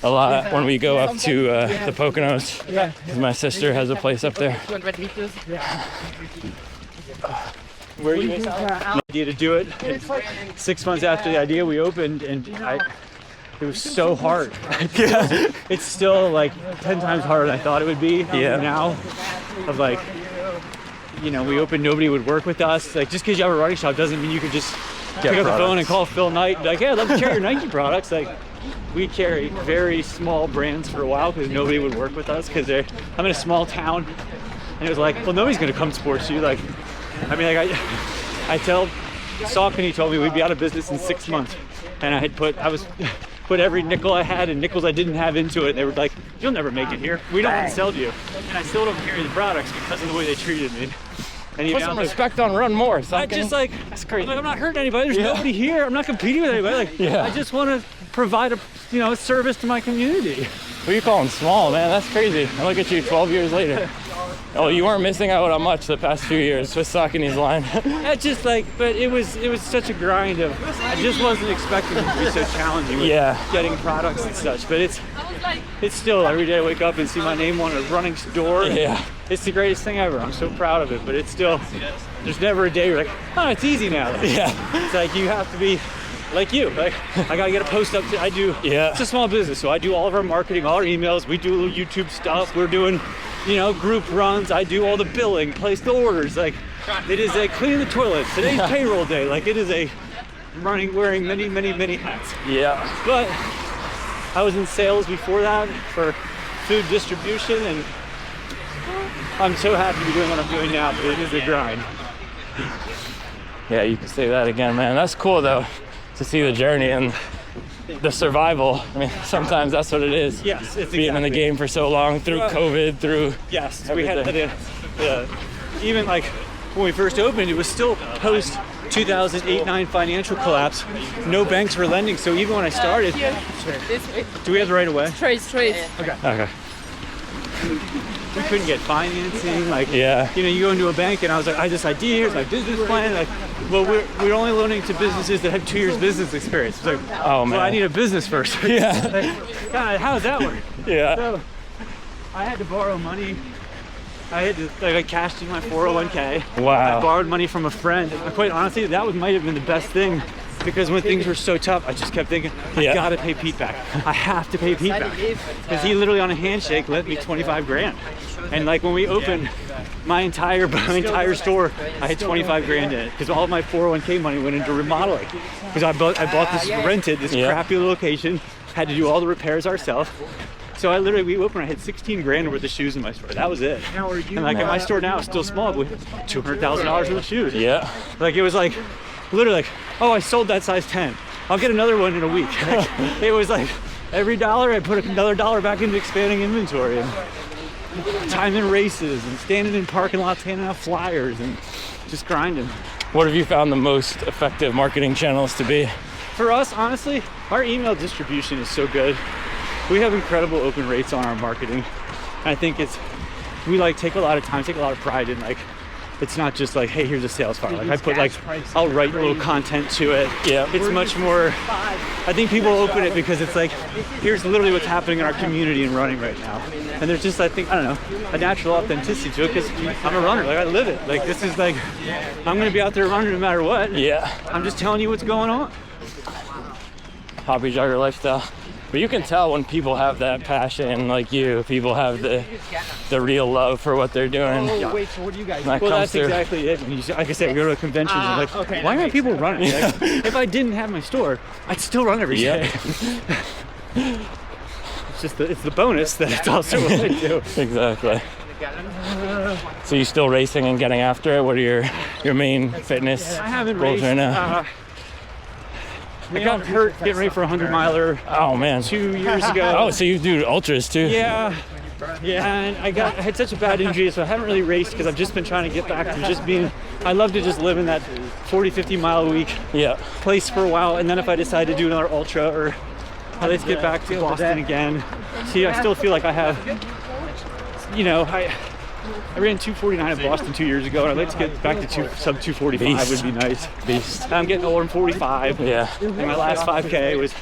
a lot when we go up to the Poconos.
Yeah.
'Cause my sister has a place up there.
200 meters.
Where you idea to do it. And 6 months after the idea, we opened, and it was so hard.
Yeah.
It's still like 10 times harder than I thought it would be.
Yeah.
Now, of like, you know, we opened, nobody would work with us. Like, just because you have a running shop doesn't mean you could just pick up the phone and call Phil Knight and be like, hey, I'd love to carry your Nike products. Like, we carry very small brands for a while because nobody would work with us because I'm in a small town, and it was like, well, nobody's gonna come sports you. Like, I mean, like I tell Saucony told me we'd be out of business in 6 months, and I was put every nickel I had and nickels I didn't have into it, and they were like, you'll never make it here. We don't want to sell to you. And I still don't carry the products because of the way they treated me. And
Put some respect on Run More.
I just like,
that's crazy.
I'm not hurting anybody. There's nobody here. I'm not competing with anybody. Like,
Yeah.
I just want to provide a service to my community.
What are you calling small, man? That's crazy. I look at you 12 years later. Oh, you weren't missing out on much the past few years with Saucony's line.
That's just like, but it was such a grind of, I just wasn't expecting it to be so challenging with getting products and such. But it's still, every day I wake up and see my name on a running door.
Yeah.
It's the greatest thing ever. I'm so proud of it, but it's still, there's never a day you're like, oh, it's easy now.
Yeah.
It's like you have to be like you. Like, I gotta get a post up. It's a small business, so I do all of our marketing, all our emails. We do YouTube stuff. We're doing, group runs. I do all the billing, place the orders. Like, it is a clean the toilets. Today's payroll day. Like, it is a wearing many, many, many hats.
Yeah.
But I was in sales before that for food distribution, and I'm so happy to be doing what I'm doing now, but it is a grind.
Yeah, you can say that again, man. That's cool though, to see the journey and the survival. I mean, sometimes that's what it is.
Yes, it's
being in the game for so long, through COVID, through
yes,
everything.
we had even like when we first opened, it was still post 2008-9 financial collapse. No banks were lending, so even when I started,
This way.
do we have the right of way?
Straight.
Okay.
We couldn't get financing. Like,
Yeah.
you go into a bank, and I was like, I had this idea, here's my business plan. Like, well, we're only loaning to businesses that have 2 years business experience. It's like,
Oh man.
well, I need a business first.
Yeah.
Like, God, how does that work?
Yeah.
So I had to borrow money. I had to, I cashed in my 401k.
Wow.
I borrowed money from a friend. Quite honestly, that might have been the best thing because when things were so tough, I just kept thinking, I gotta pay Pete back. I have to pay Pete back. Because he literally on a handshake lent me 25 grand. And like when we opened my entire store, I had 25 grand in it because all of my 401k money went into remodeling. Because I bought this, rented this crappy location, had to do all the repairs ourselves. So we opened, I had 16 grand worth of shoes in my store. That was it. And like at my store now, it's still small, but $200,000 worth of shoes.
Yeah.
Like it was like, literally like, oh, I sold that size 10. I'll get another one in a week. It was like every dollar I put another dollar back into expanding inventory and time in races and standing in parking lots handing out flyers and just grinding.
What have you found the most effective marketing channels to be?
For us, honestly, our email distribution is so good. We have incredible open rates on our marketing. I think we like take a lot of time, take a lot of pride in like, it's not just like, hey, here's a sales funnel. Like I put like, I'll write a little content to it. Yeah. It's much more, I think people open it because it's like, here's literally what's happening in our community and running right now. And there's just, I think, I don't know, a natural authenticity to it because I'm a runner, like I live it. Like this is like, I'm gonna be out there running no matter what. Yeah. I'm just telling you what's going on.
Hobby jogger lifestyle. But you can tell when people have that passion like you, people have the real love for what they're doing.
Oh, wait, so what do you guys do? Well, that's exactly it. Like I said, we go to conventions and like, why aren't people running?
Yeah.
Like, if I didn't have my store, I'd still run every day. It's just it's the bonus that it's also what I do.
Exactly. So you still racing and getting after it? What are your main fitness goals right now?
I got hurt getting ready for a 100-miler.
Oh man,
2 years ago.
Oh, so you do ultras too?
Yeah. And I had such a bad injury, so I haven't really raced because I've just been trying to get back to just being. I love to just live in that 40-50 mile a week place for a while, and then if I decide to do another ultra or let's get back to Boston again. See, I still feel like I have. I ran 249 in Boston 2 years ago, and I'd like to get back to sub 245 would be nice.
Beast.
I'm getting older, I'm 45. Yeah. And my last 5K was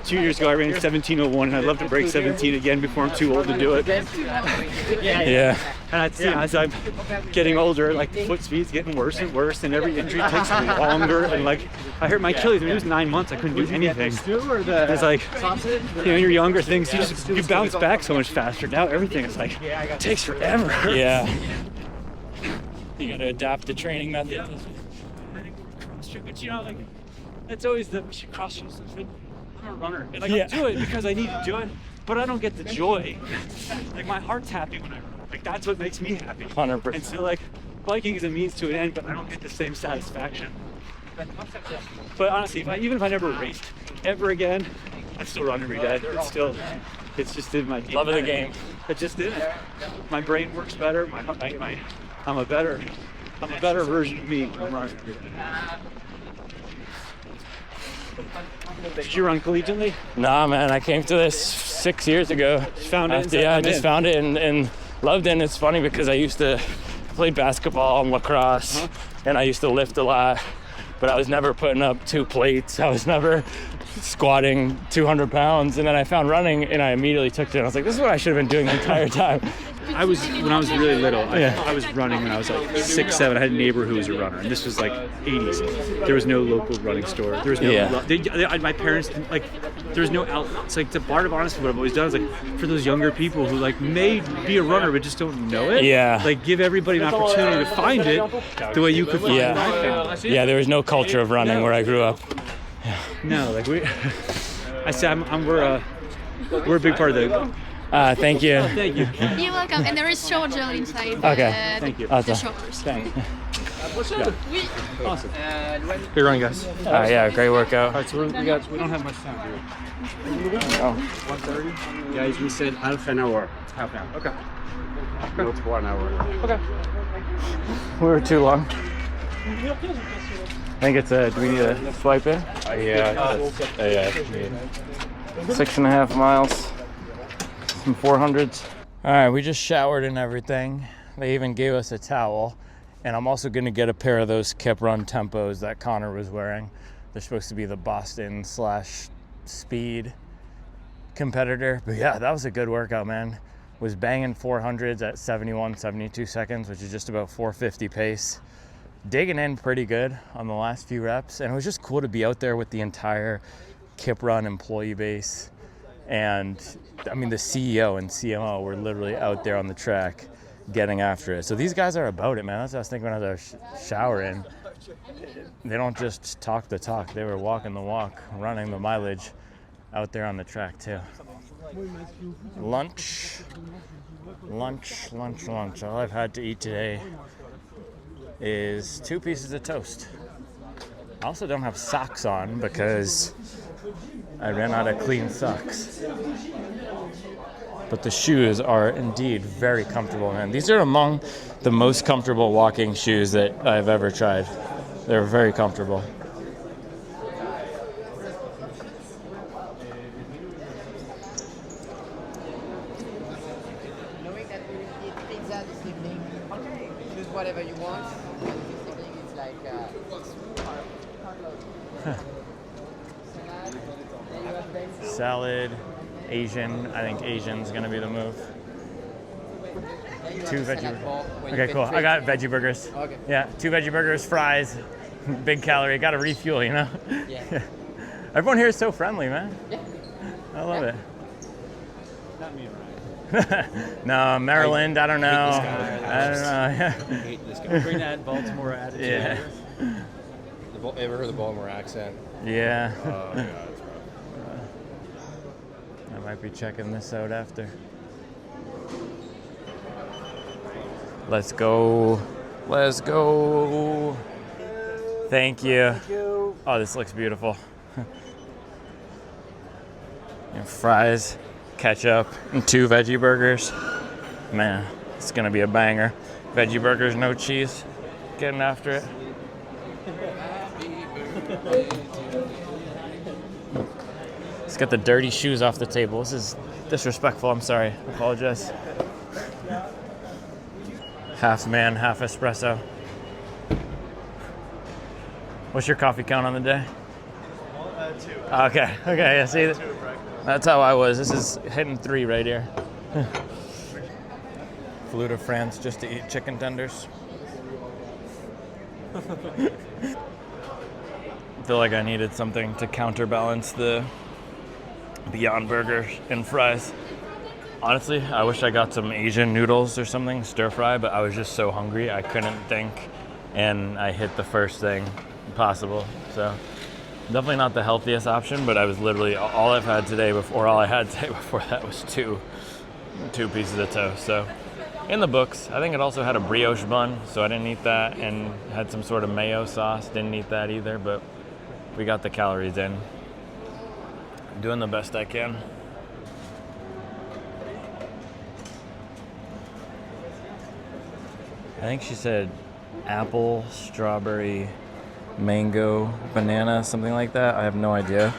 2 years ago. I ran 17:01, and I'd love to break 17 again before I'm too old to do it.
Yeah.
And as I'm getting older, like the foot speed's getting worse and worse, and every injury takes longer. And like I hurt my Achilles when it was 9 months. I couldn't do anything. It's like when you're younger, things you bounce back so much faster. Now everything is like it takes forever.
Yeah. You got to adapt the training method.
But like that's always we should cross train something. I'm a runner, and like I do it because I need to do it, but I don't get the joy. Like my heart's happy when I run. Like that's what makes me happy.
100%.
And so like biking is a means to an end, but I don't get the same satisfaction. But honestly, even if I never raced ever again, I still run every day. It's just in my DNA.
Love of the game.
It just didn't. My brain works better. I'm a better version of me when I'm running. Did you run collegiately?
Nah, man. I came to this 6 years ago.
Found it.
I just found it and loved it. And it's funny because I used to play basketball and lacrosse, and I used to lift a lot, but I was never putting up 2 plates. I was never squatting 200 pounds. And then I found running, and I immediately took to it. I was like, this is what I should have been doing the entire time.
When I was really little, I was running when I was like 6, 7. I had a neighbor who was a runner, and this was like 80s. There was no local running store. There was no my parents like there was no outlet. It's like the part of honestly what I've always done is like for those younger people who like may be a runner but just don't know it. Yeah. Like give everybody an opportunity to find it the way you could find it. I found it.
Yeah, there was no culture of running where I grew up.
No, like I said we're a big part of the.
Thank you.
Thank you.
You're welcome. And there is shower gel inside.
Okay.
Thank you.
The showers.
Thank you. Awesome.
Good run, guys. Yeah, great workout.
All right, so we don't have much time here. 1:30.
Guys, we said half an hour.
Half an hour. Okay.
Not 1 hour.
Okay.
We were too long. I think it's do we need to swipe in?
Yeah.
6.5 miles. Some 400s. All right, we just showered and everything. They even gave us a towel. And I'm also gonna get a pair of those Kiprun Tempos that Connor was wearing. They're supposed to be the Boston/speed competitor. But yeah, that was a good workout, man. Was banging 400s at 71, 72 seconds, which is just about 450 pace. digging in pretty good on the last few reps, and it was just cool to be out there with the entire Kiprun employee base. And I mean, the CEO and CMO were literally out there on the track getting after it. So these guys are about it, man. That's what I was thinking when I was showering. They don't just talk the talk. They were walking the walk, running the mileage out there on the track too. Lunch. All I've had to eat today is 2 pieces of toast. I also don't have socks on because I ran out of clean socks. But the shoes are indeed very comfortable, man. These are among the most comfortable walking shoes that I've ever tried. They're very comfortable.
Knowing that we will eat pizza this evening, choose whatever you want. This evening it's like
Salad, Asian. I think Asian's gonna be the move. 2 veggie. Okay, cool. I got veggie burgers.
Okay.
Yeah, 2 veggie burgers, fries. Big calorie. Got to refuel, you know.
Yeah.
Everyone here is so friendly, man.
Yeah.
I love it.
Not me, right?
No, Maryland. I don't know.
Hate this guy.
I don't know.
I hate this guy. Bring that Baltimore attitude.
Yeah.
Ever heard the Baltimore accent?
Yeah.
Oh god, it's rough.
I might be checking this out after. Let's go. Let's go. Thank you.
Thank you.
Oh, this looks beautiful. And fries, ketchup, and 2 veggie burgers. Man, it's gonna be a banger. Veggie burgers, no cheese. Getting after it. Let's get the dirty shoes off the table. This is disrespectful. I'm sorry. I apologize. Half man, half espresso. What's your coffee count on the day?
2.
Okay, yeah, see, that's how I was. This is hitting 3 right here. Flew to France just to eat chicken tenders. Feel like I needed something to counterbalance the Beyond Burger and fries. Honestly, I wish I got some Asian noodles or something, stir fry, but I was just so hungry I couldn't think, and I hit the first thing possible. So definitely not the healthiest option, but I was literally all I had today before that was two pieces of toast. So in the books. I think it also had a brioche bun, so I didn't eat that, and had some sort of mayo sauce. Didn't eat that either, but we got the calories in. I'm doing the best I can. I think she said apple, strawberry, mango, banana, something like that. I have no idea.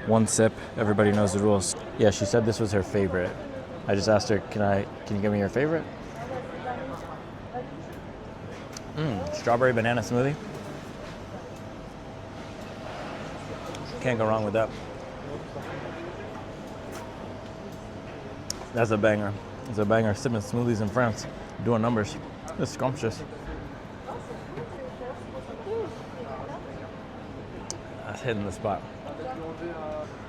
One sip, everybody knows the rules. Yeah, she said this was her favorite. I just asked her, can you give me your favorite? Strawberry banana smoothie. Can't go wrong with that. That's a banger. It's a banger. Sipping smoothies in France, doing numbers. It's scrumptious. That's hitting the spot.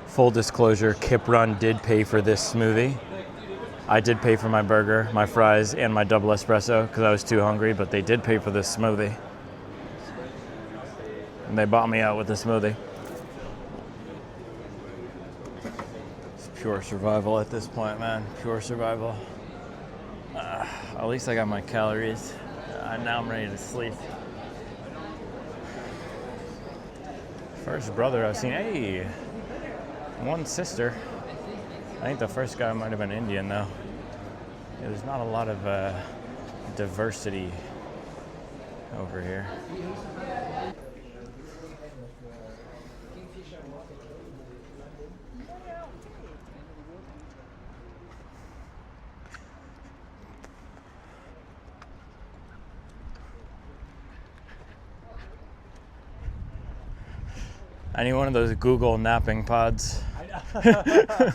Full disclosure, Kiprun did pay for this smoothie. I did pay for my burger, my fries, and my double espresso because I was too hungry, but they did pay for this smoothie. And they bought me out with the smoothie. It's pure survival at this point, man. Pure survival. At least I got my calories. Now I'm ready to sleep. First brother I've seen. Hey, one sister. I think the first guy might have been Indian, though. Yeah, there's not a lot of diversity over here. I need one of those Google napping pods.
I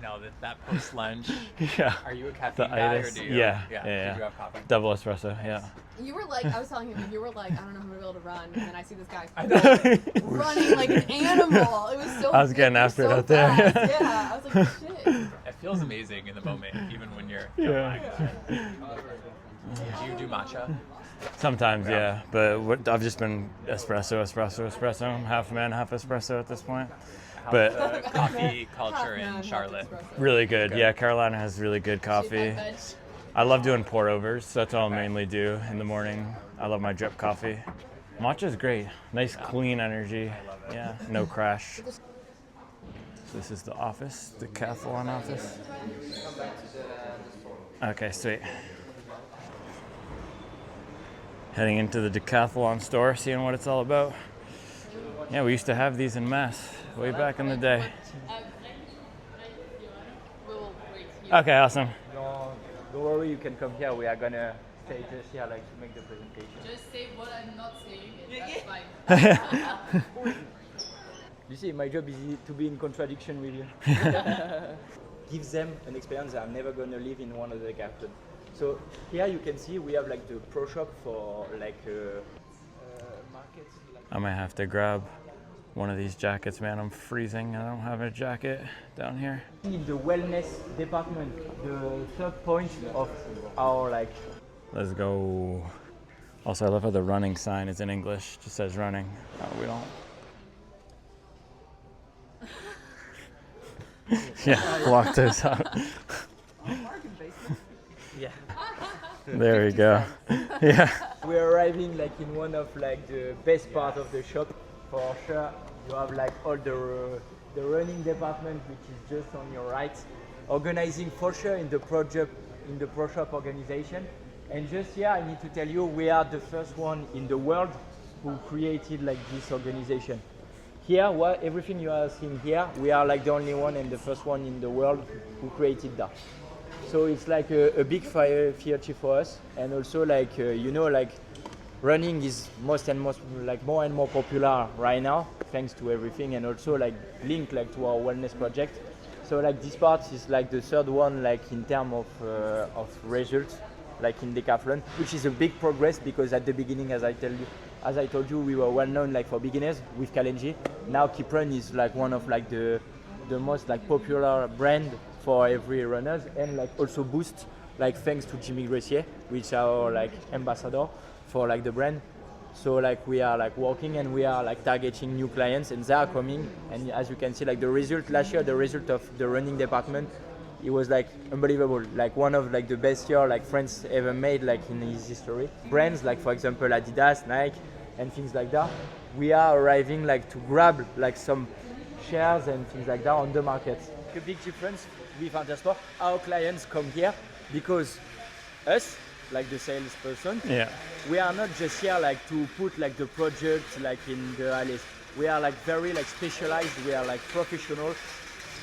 know.
know, that post lunch.
Yeah.
Are you a caffeine guy or do you?
Yeah.
Do you have coffee?
Double espresso. Yeah.
You were like, I was telling him, you were like, I don't know if I'm gonna be able to run, and then I see this guy like, running like an animal. It was so.
I was getting after it out there.
Yeah, I was like, shit.
It feels amazing in the moment, even when you're.
Yeah.
Do you do matcha?
Sometimes, yeah. But I've just been espresso. Half man, half espresso at this point. But
the coffee culture in Charlotte.
Really good. Yeah, Carolina has really good coffee. I love doing pour overs. So that's all I mainly do in the morning. I love my drip coffee. Matcha is great. Nice, clean energy. Yeah, no crash. So this is the office, the Decathlon office. Okay, sweet. Heading into the Decathlon store, seeing what it's all about. Yeah, we used to have these in Mass way back in the day. Okay, awesome.
Don't worry, you can come here. We are gonna stay just here, like to make the presentation.
Just say what I'm not saying, and that's fine.
You see, my job is to be in contradiction with you. Gives them an experience that I'm never gonna live in one of the Decathlon. So here you can see we have like the pro shop for like markets.
I might have to grab one of these jackets, man. I'm freezing. I don't have a jacket down here.
In the wellness department, the third point of our like.
Let's go. Also, I love how the running sign is in English. It just says running. Oh, we don't. Yeah, block those out.
Yeah.
There we go. Yeah.
We're arriving like in one of like the best part of the shop. For sure, you have like all the running department, which is just on your right, organizing for sure in the project in the pro shop organization. And just here, I need to tell you, we are the first one in the world who created like this organization. Here, everything you are seeing here, we are like the only one and the first one in the world who created that. So it's like a big feature for us, and also like you know, like running is more and more popular right now, thanks to everything, and also like linked like to our wellness project. So like this part is like the third one, like in terms of results, like in Decathlon, which is a big progress because at the beginning, as I told you, we were well known like for beginners with Kalenji. Now Kiprun is like one of like the most like popular brand for every runners, and like also Boost, like thanks to Jimmy Gressier, which are our like ambassador for like the brand. So like we are like working and we are like targeting new clients, and they are coming. And as you can see, like the result last year, the result of the running department, it was like unbelievable. Like one of like the best year like France ever made like in his history. Brands like for example Adidas, Nike, and things like that. We are arriving like to grab like some shares and things like that on the market. A big difference with Intersport, our clients come here because us, like the salesperson, we are not just here like to put like the project like in the alleys. We are like very like specialized. We are like professional,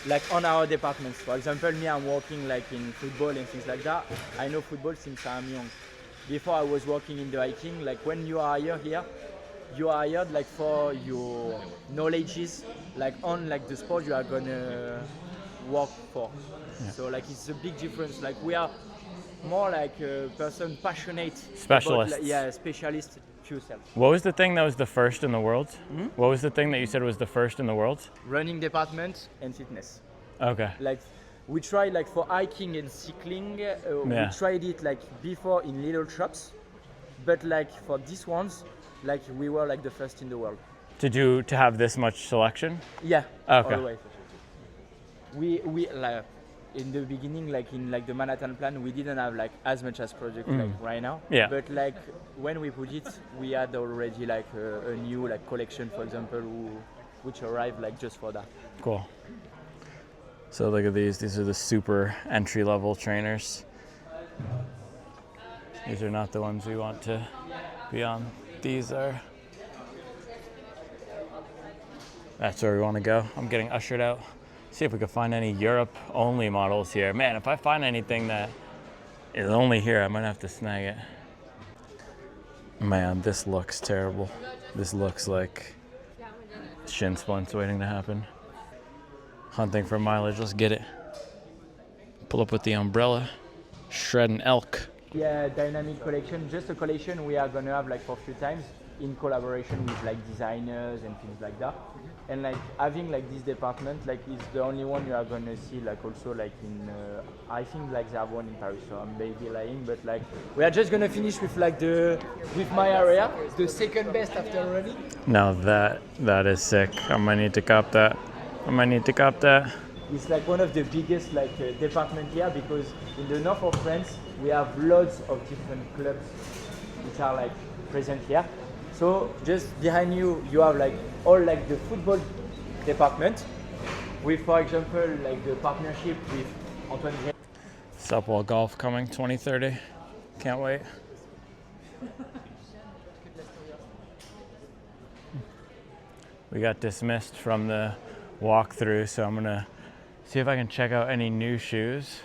like on our departments. For example, me, I'm working like in football and things like that. I know football since I'm young. Before I was working in the hiking. Like when you are here, you are hired like for your knowledges, like on like the sport you are gonna work for. So like it's a big difference. Like we are more like a person passionate.
Specialist.
About, specialist yourself.
What was the thing that was the first in the world? What was the thing that you said was the first in the world?
Running department and fitness.
Okay.
Like we tried like for hiking and cycling, we tried it like before in little shops, but like for these ones, like we were like the first in the world.
To have this much selection?
Yeah.
Okay.
Always. We like in the beginning, like in like the Manhattan plan, we didn't have like as much as project like right now.
Yeah.
But like when we put it, we had already like a new like collection, for example, which arrived like just for that.
Cool. So look at these. These are the super entry level trainers. These are not the ones we want to be on. These are. That's where we want to go. I'm getting ushered out. See if we can find any Europe only models here. Man, if I find anything that is only here, I might have to snag it. Man, this looks terrible. This looks like shin splints waiting to happen. Hunting for mileage, let's get it. Pull up with the umbrella. Shredding elk.
Yeah, dynamic collection, just a collection we are gonna have like for a few times in collaboration with like designers and things like that. And like having like this department like is the only one you are gonna see like also like in I think like they have one in Paris, so I'm maybe lying, but like we are just gonna finish with like with my area, the second best after running.
Now that is sick. I might need to cop that.
It's like one of the biggest like department here because in the north of France we have lots of different clubs which are like present here. So just behind you have like all like the football department with, for example, like the partnership with Antoine.
Supwell Golf coming 2030. Can't wait. We got dismissed from the walkthrough, so I'm gonna see if I can check out any new shoes.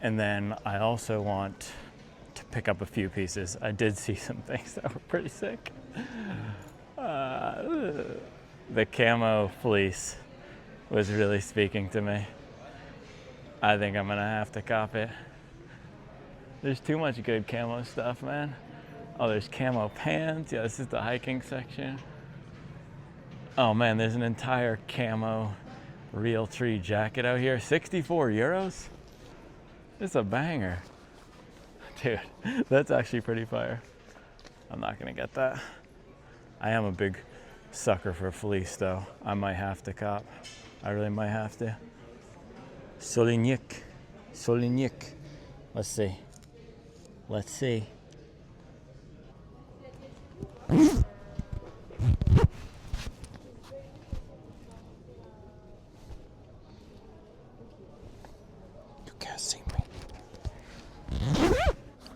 And then I also want to pick up a few pieces. I did see some things that were pretty sick. The camo fleece was really speaking to me. I think I'm gonna have to cop it. There's too much good camo stuff, man. Oh, there's camo pants. Yeah, this is the hiking section. Oh man, there's an entire camo real tree jacket out here. 64 euros? It's a banger. Dude, that's actually pretty fire. I'm not gonna get that. I am a big sucker for fleece though. I might have to cop. I really might have to. Solignac. Let's see.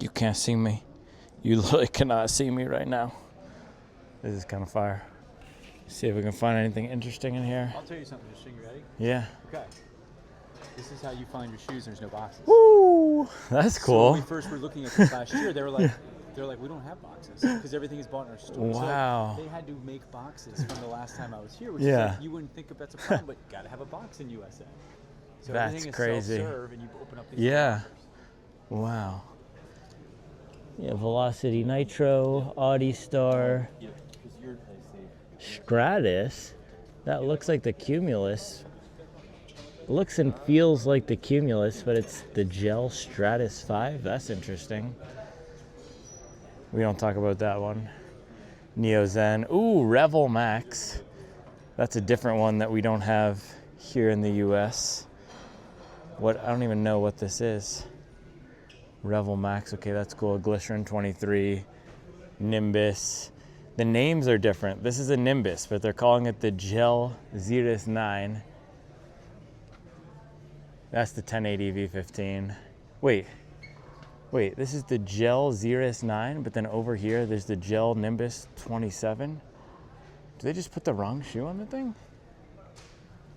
You can't see me. You literally cannot see me right now. This is kind of fire. See if we can find anything interesting in here.
I'll tell you something interesting. You ready?
Yeah.
Okay. This is how you find your shoes. There's no boxes.
Woo! That's cool.
So when we first were looking at this last year, they were like, we don't have boxes because everything is bought in our store.
Wow.
So they had to make boxes from the last time I was here, which
Yeah.
is like, you wouldn't think that's a problem, but you got to have a box in USA. So
That's
everything is
crazy.
self-serve, and you open up these
Yeah.
boxes.
Wow. Yeah, Velocity Nitro, Audi Star, Stratus. That looks like the Cumulus. Looks and feels like the Cumulus, but it's the Gel Stratus 5. That's interesting. We don't talk about that one. Neo Zen. Ooh, Revel Max. That's a different one that we don't have here in the US. I don't even know what this is. Revel Max, okay, that's cool. Glycerin 23, Nimbus. The names are different. This is a Nimbus, but they're calling it the Gel Xeris 9. That's the 1080 V15. Wait, this is the Gel Xeris 9, but then over here there's the Gel Nimbus 27. Did they just put the wrong shoe on the thing?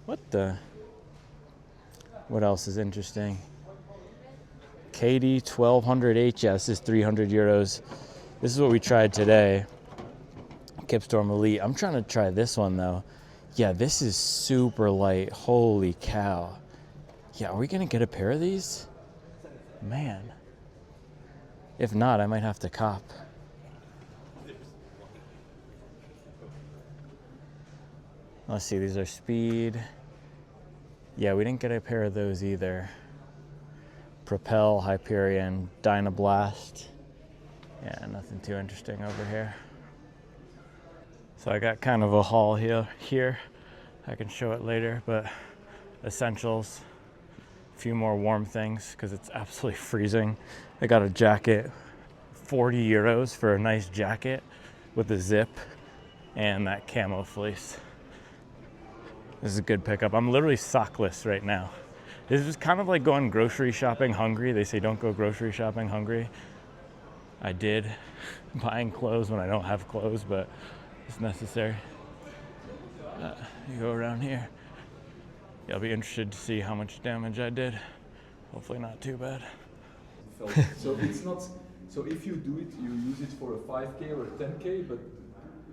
What else is interesting? KD 1200H, yeah, this is 300 euros. This is what we tried today. Kipstorm Elite. I'm trying to try this one though. Yeah, this is super light. Holy cow. Yeah, are we gonna get a pair of these? Man. If not, I might have to cop. Let's see, these are Speed. Yeah, we didn't get a pair of those either. Propel, Hyperion, Dynablast. Yeah, nothing too interesting over here. So I got kind of a haul here. I can show it later, but essentials, a few more warm things because it's absolutely freezing. I got a jacket, 40 euros for a nice jacket with a zip and that camo fleece. This is a good pickup. I'm literally sockless right now. This is kind of like going grocery shopping hungry. They say don't go grocery shopping hungry. I did, buying clothes when I don't have clothes, but it's necessary. You go around here. Yeah, I'll be interested to see how much damage I did. Hopefully not too bad.
So it's not. So if you do it, you use it for a 5K or a 10K. But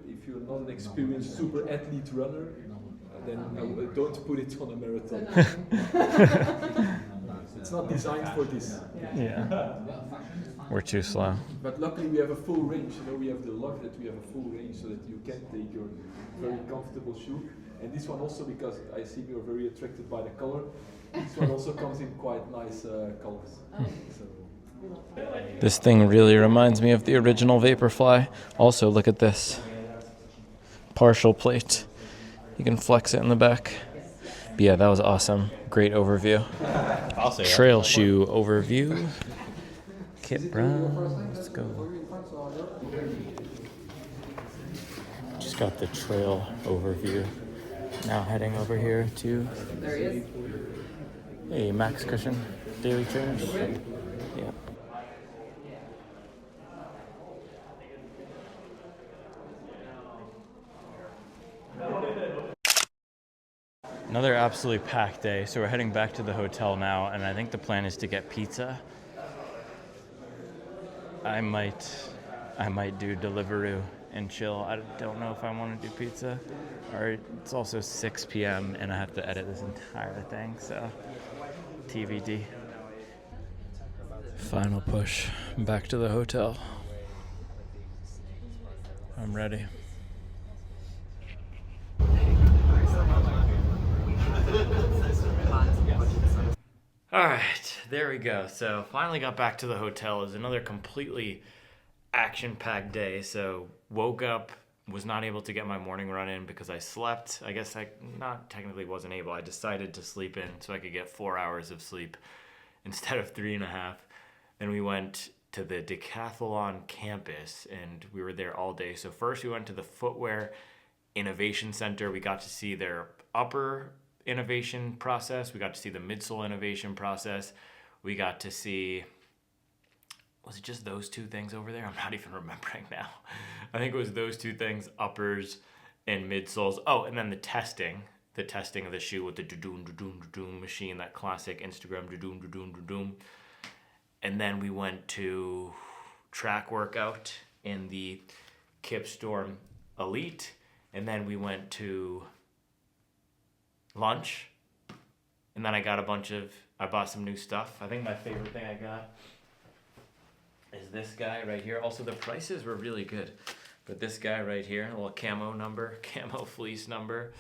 if you're not an experienced super athlete runner, then don't put it on a marathon. it's not designed for this.
Yeah. We're too slow.
But luckily we have a full range. You know, we have the luck that we have a full range so that you can take your very comfortable shoe. And this one also, because I see you're very attracted by the color, this one also comes in quite nice colors. So.
This thing really reminds me of the original Vaporfly. Also, look at this. Partial plate. You can flex it in the back. But yeah, that was awesome. Great overview.
I'll say
Trail shoe overview. Kiprun, let's go. Just got the trail overview. Now heading over here to...
There he is.
Hey, Max Cushion, Daily Trainers. Yeah. Another absolutely packed day, so we're heading back to the hotel now, and I think the plan is to get pizza. I might do Deliveroo and chill. I don't know if I want to do pizza. Or it's also 6 p.m. and I have to edit this entire thing, so TBD. Final push back to the hotel. I'm ready. All right, there we go. So finally got back to the hotel. It was another completely action-packed day. So woke up, was not able to get my morning run in because I slept. I guess I not technically wasn't able. I decided to sleep in so I could get 4 hours of sleep instead of 3.5. Then we went to the Decathlon campus and we were there all day. So first we went to the Footwear Innovation Center. We got to see their upper innovation process. We got to see the midsole innovation process. We got to see, was it just those two things over there? I'm not even remembering now. I think it was those two things, uppers and midsoles. Oh, and then the testing of the shoe with the do-doom machine, that classic Instagram do-doom. And then we went to track workout in the Kipstorm Elite. And then we went to lunch, and then I bought some new stuff. I think my favorite thing I got is this guy right here. Also, the prices were really good, but this guy right here, a little camo fleece number.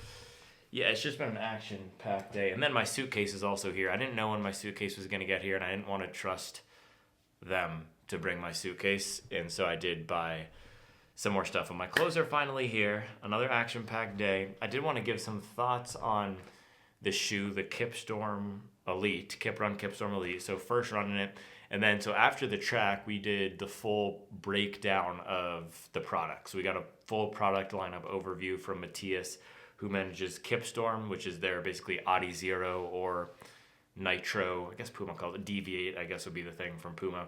Yeah, it's just been an action-packed day. And then my suitcase is also here. I didn't know when my suitcase was going to get here, and I didn't want to trust them to bring my suitcase, and so I did buy some more stuff. And my clothes are finally here. Another action-packed day. I did want to give some thoughts on the shoe, the Kiprun Kipstorm Elite. So first running it, and then so after the track, we did the full breakdown of the products. We got a full product lineup overview from Matthias, who manages Kipstorm, which is their basically Adi Zero or Nitro. I guess Puma called it Deviate, I guess would be the thing from Puma.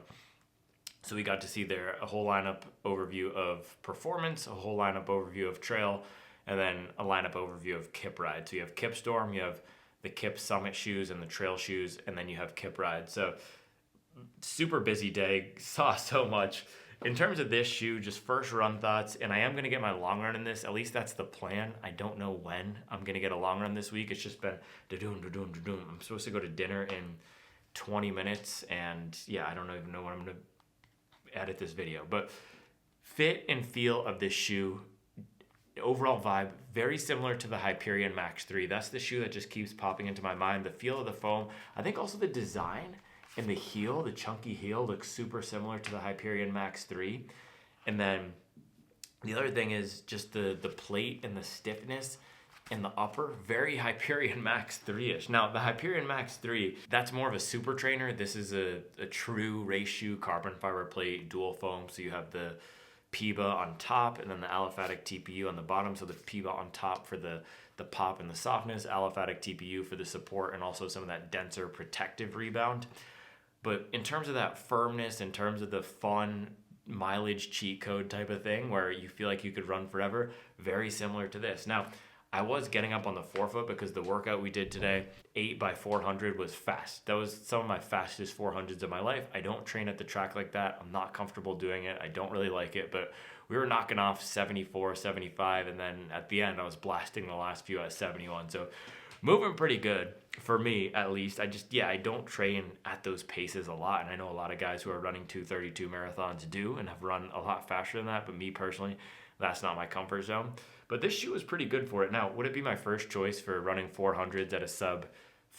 So we got to see a whole lineup overview of performance, a whole lineup overview of trail, and then a lineup overview of Kip Ride. So you have Kipstorm, you have the Kip Summit shoes and the trail shoes, and then you have Kip Ride. So super busy day, saw so much. In terms of this shoe, just first run thoughts, and I am going to get my long run in this. At least that's the plan. I don't know when I'm going to get a long run this week. It's just been da-doom. I'm supposed to go to dinner in 20 minutes, and yeah, I don't even know when I'm going to edit this video, but fit and feel of this shoe, overall vibe, very similar to the Hyperion Max 3. That's the shoe that just keeps popping into my mind. The feel of the foam, I think also the design and the heel, the chunky heel, looks super similar to the Hyperion Max 3. And then the other thing is just the plate and the stiffness in the upper, very Hyperion Max 3-ish. Now, the Hyperion Max 3, that's more of a super trainer. This is a true race shoe, carbon fiber plate, dual foam. So you have the PIBA on top and then the aliphatic TPU on the bottom. So the PIBA on top for the pop and the softness, aliphatic TPU for the support, and also some of that denser protective rebound. But in terms of that firmness, in terms of the fun mileage cheat code type of thing where you feel like you could run forever, very similar to this. Now, I was getting up on the forefoot because the workout we did today, 8x400, was fast. That was some of my fastest 400s of my life. I don't train at the track like that. I'm not comfortable doing it. I don't really like it, but we were knocking off 74, 75, and then at the end I was blasting the last few at 71. So moving pretty good for me, at least. I don't train at those paces a lot, and I know a lot of guys who are running 2:32 marathons do and have run a lot faster than that, but me personally, that's not my comfort zone. But this shoe is pretty good for it. Now, would it be my first choice for running 400s at a sub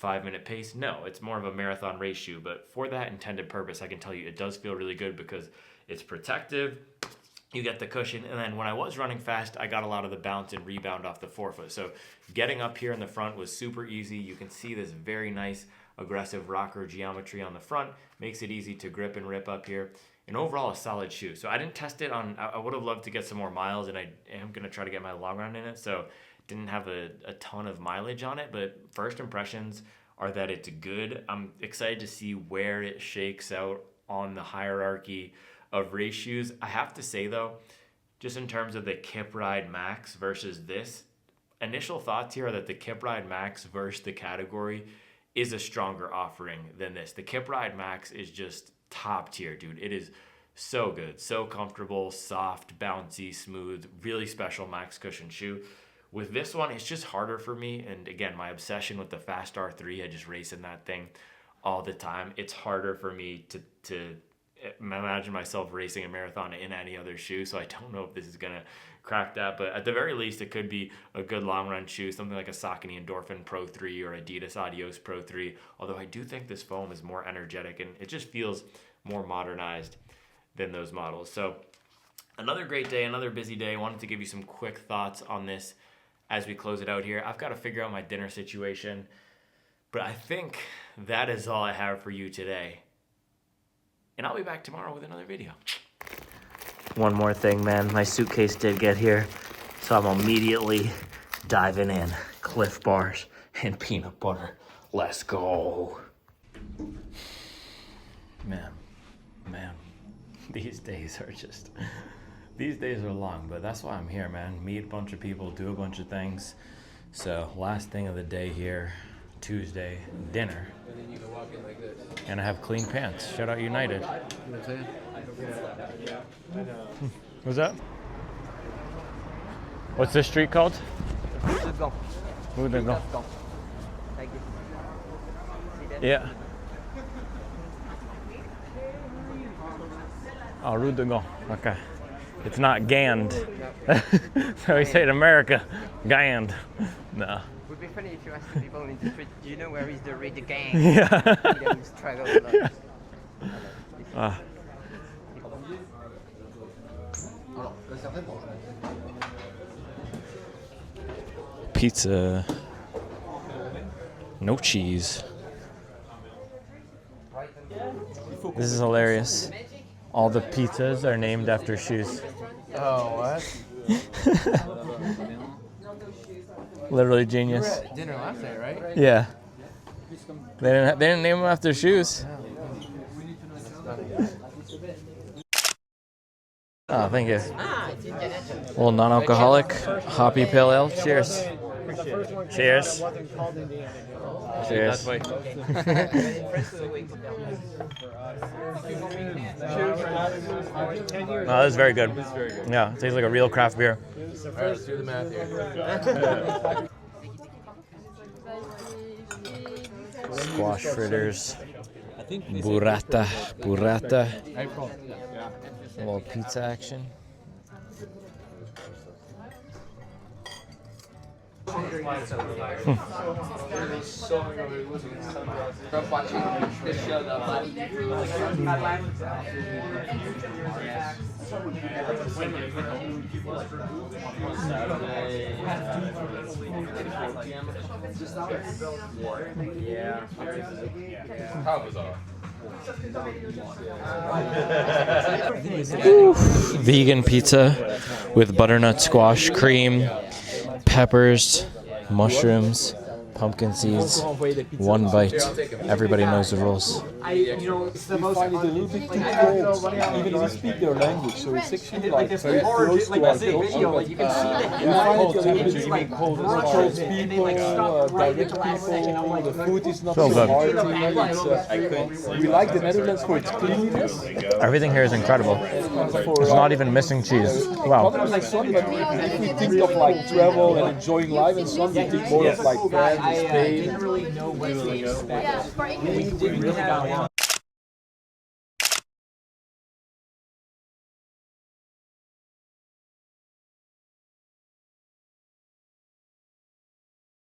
5-minute pace? No, it's more of a marathon race shoe, but for that intended purpose, I can tell you it does feel really good because it's protective. You get the cushion, and then when I was running fast, I got a lot of the bounce and rebound off the forefoot. So getting up here in the front was super easy. You can see this very nice aggressive rocker geometry on the front. Makes it easy to grip and rip up here. And overall, a solid shoe. So I didn't test it on, I would have loved to get some more miles, and I am going to try to get my long run in it. So didn't have a ton of mileage on it, but first impressions are that it's good. I'm excited to see where it shakes out on the hierarchy of race shoes. I have to say though, just in terms of the Kiprun Max versus this, initial thoughts here are that the Kiprun Max versus the category is a stronger offering than this. The Kiprun Max is just top tier, dude. It is so good, so comfortable, soft, bouncy, smooth, really special max cushion shoe. With this one, it's just harder for me. And again, my obsession with the Fast R3, I just race in that thing all the time. It's harder for me to imagine myself racing a marathon in any other shoe. So I don't know if this is going to crack that. But at the very least, it could be a good long run shoe, something like a Saucony Endorphin Pro 3 or Adidas Adios Pro 3. Although I do think this foam is more energetic and it just feels more modernized than those models. So another great day, another busy day. I wanted to give you some quick thoughts on this as we close it out here. I've got to figure out my dinner situation, but I think that is all I have for you today. And I'll be back tomorrow with another video. One more thing, man. My suitcase did get here, so I'm immediately diving in. Cliff Bars and peanut butter. Let's go. Man. These days are long, but that's why I'm here, man. Meet a bunch of people, do a bunch of things. So last thing of the day here, Tuesday, dinner.
And then you can walk in like this.
And I have clean pants. Shout out United.
You know what I'm saying?
What's that? What's this street called? Rue de Gand. Yeah. Oh, Rue de Gand. Okay. It's not Gand. So we say in America, Gand. No.
It would be funny if you asked the people in the street, do you know where is the Rue de Gang?
Yeah.
They would struggle a lot.
Pizza. No cheese. This is hilarious. All the pizzas are named after shoes.
Oh, what?
Literally genius.
We were at dinner last night, right?
Yeah. They didn't name them after shoes. Oh, thank you. A little non-alcoholic, hoppy pale ale. Cheers. Cheers. Cheers. Oh, this is very good. Yeah, it tastes like a real craft beer.
All right, let's do the math here.
Squash fritters. Burrata. A little pizza action. Vegan pizza with butternut squash cream, peppers, mushrooms, pumpkin seeds, one bite. Everybody knows the rules.
It's the most find it a little bit too cold, even if we speak their language, so it's actually like very close to our culture. You find it a little bit like cold people, direct people, the food is not so hard. We like the Netherlands for its cleanliness.
Everything here is incredible. It's not even missing cheese. Wow.
Like sun, but if we think of like travel and enjoying life and so on, we think more of like France
I didn't really know what to expect.
Yeah, for English.
We really got along.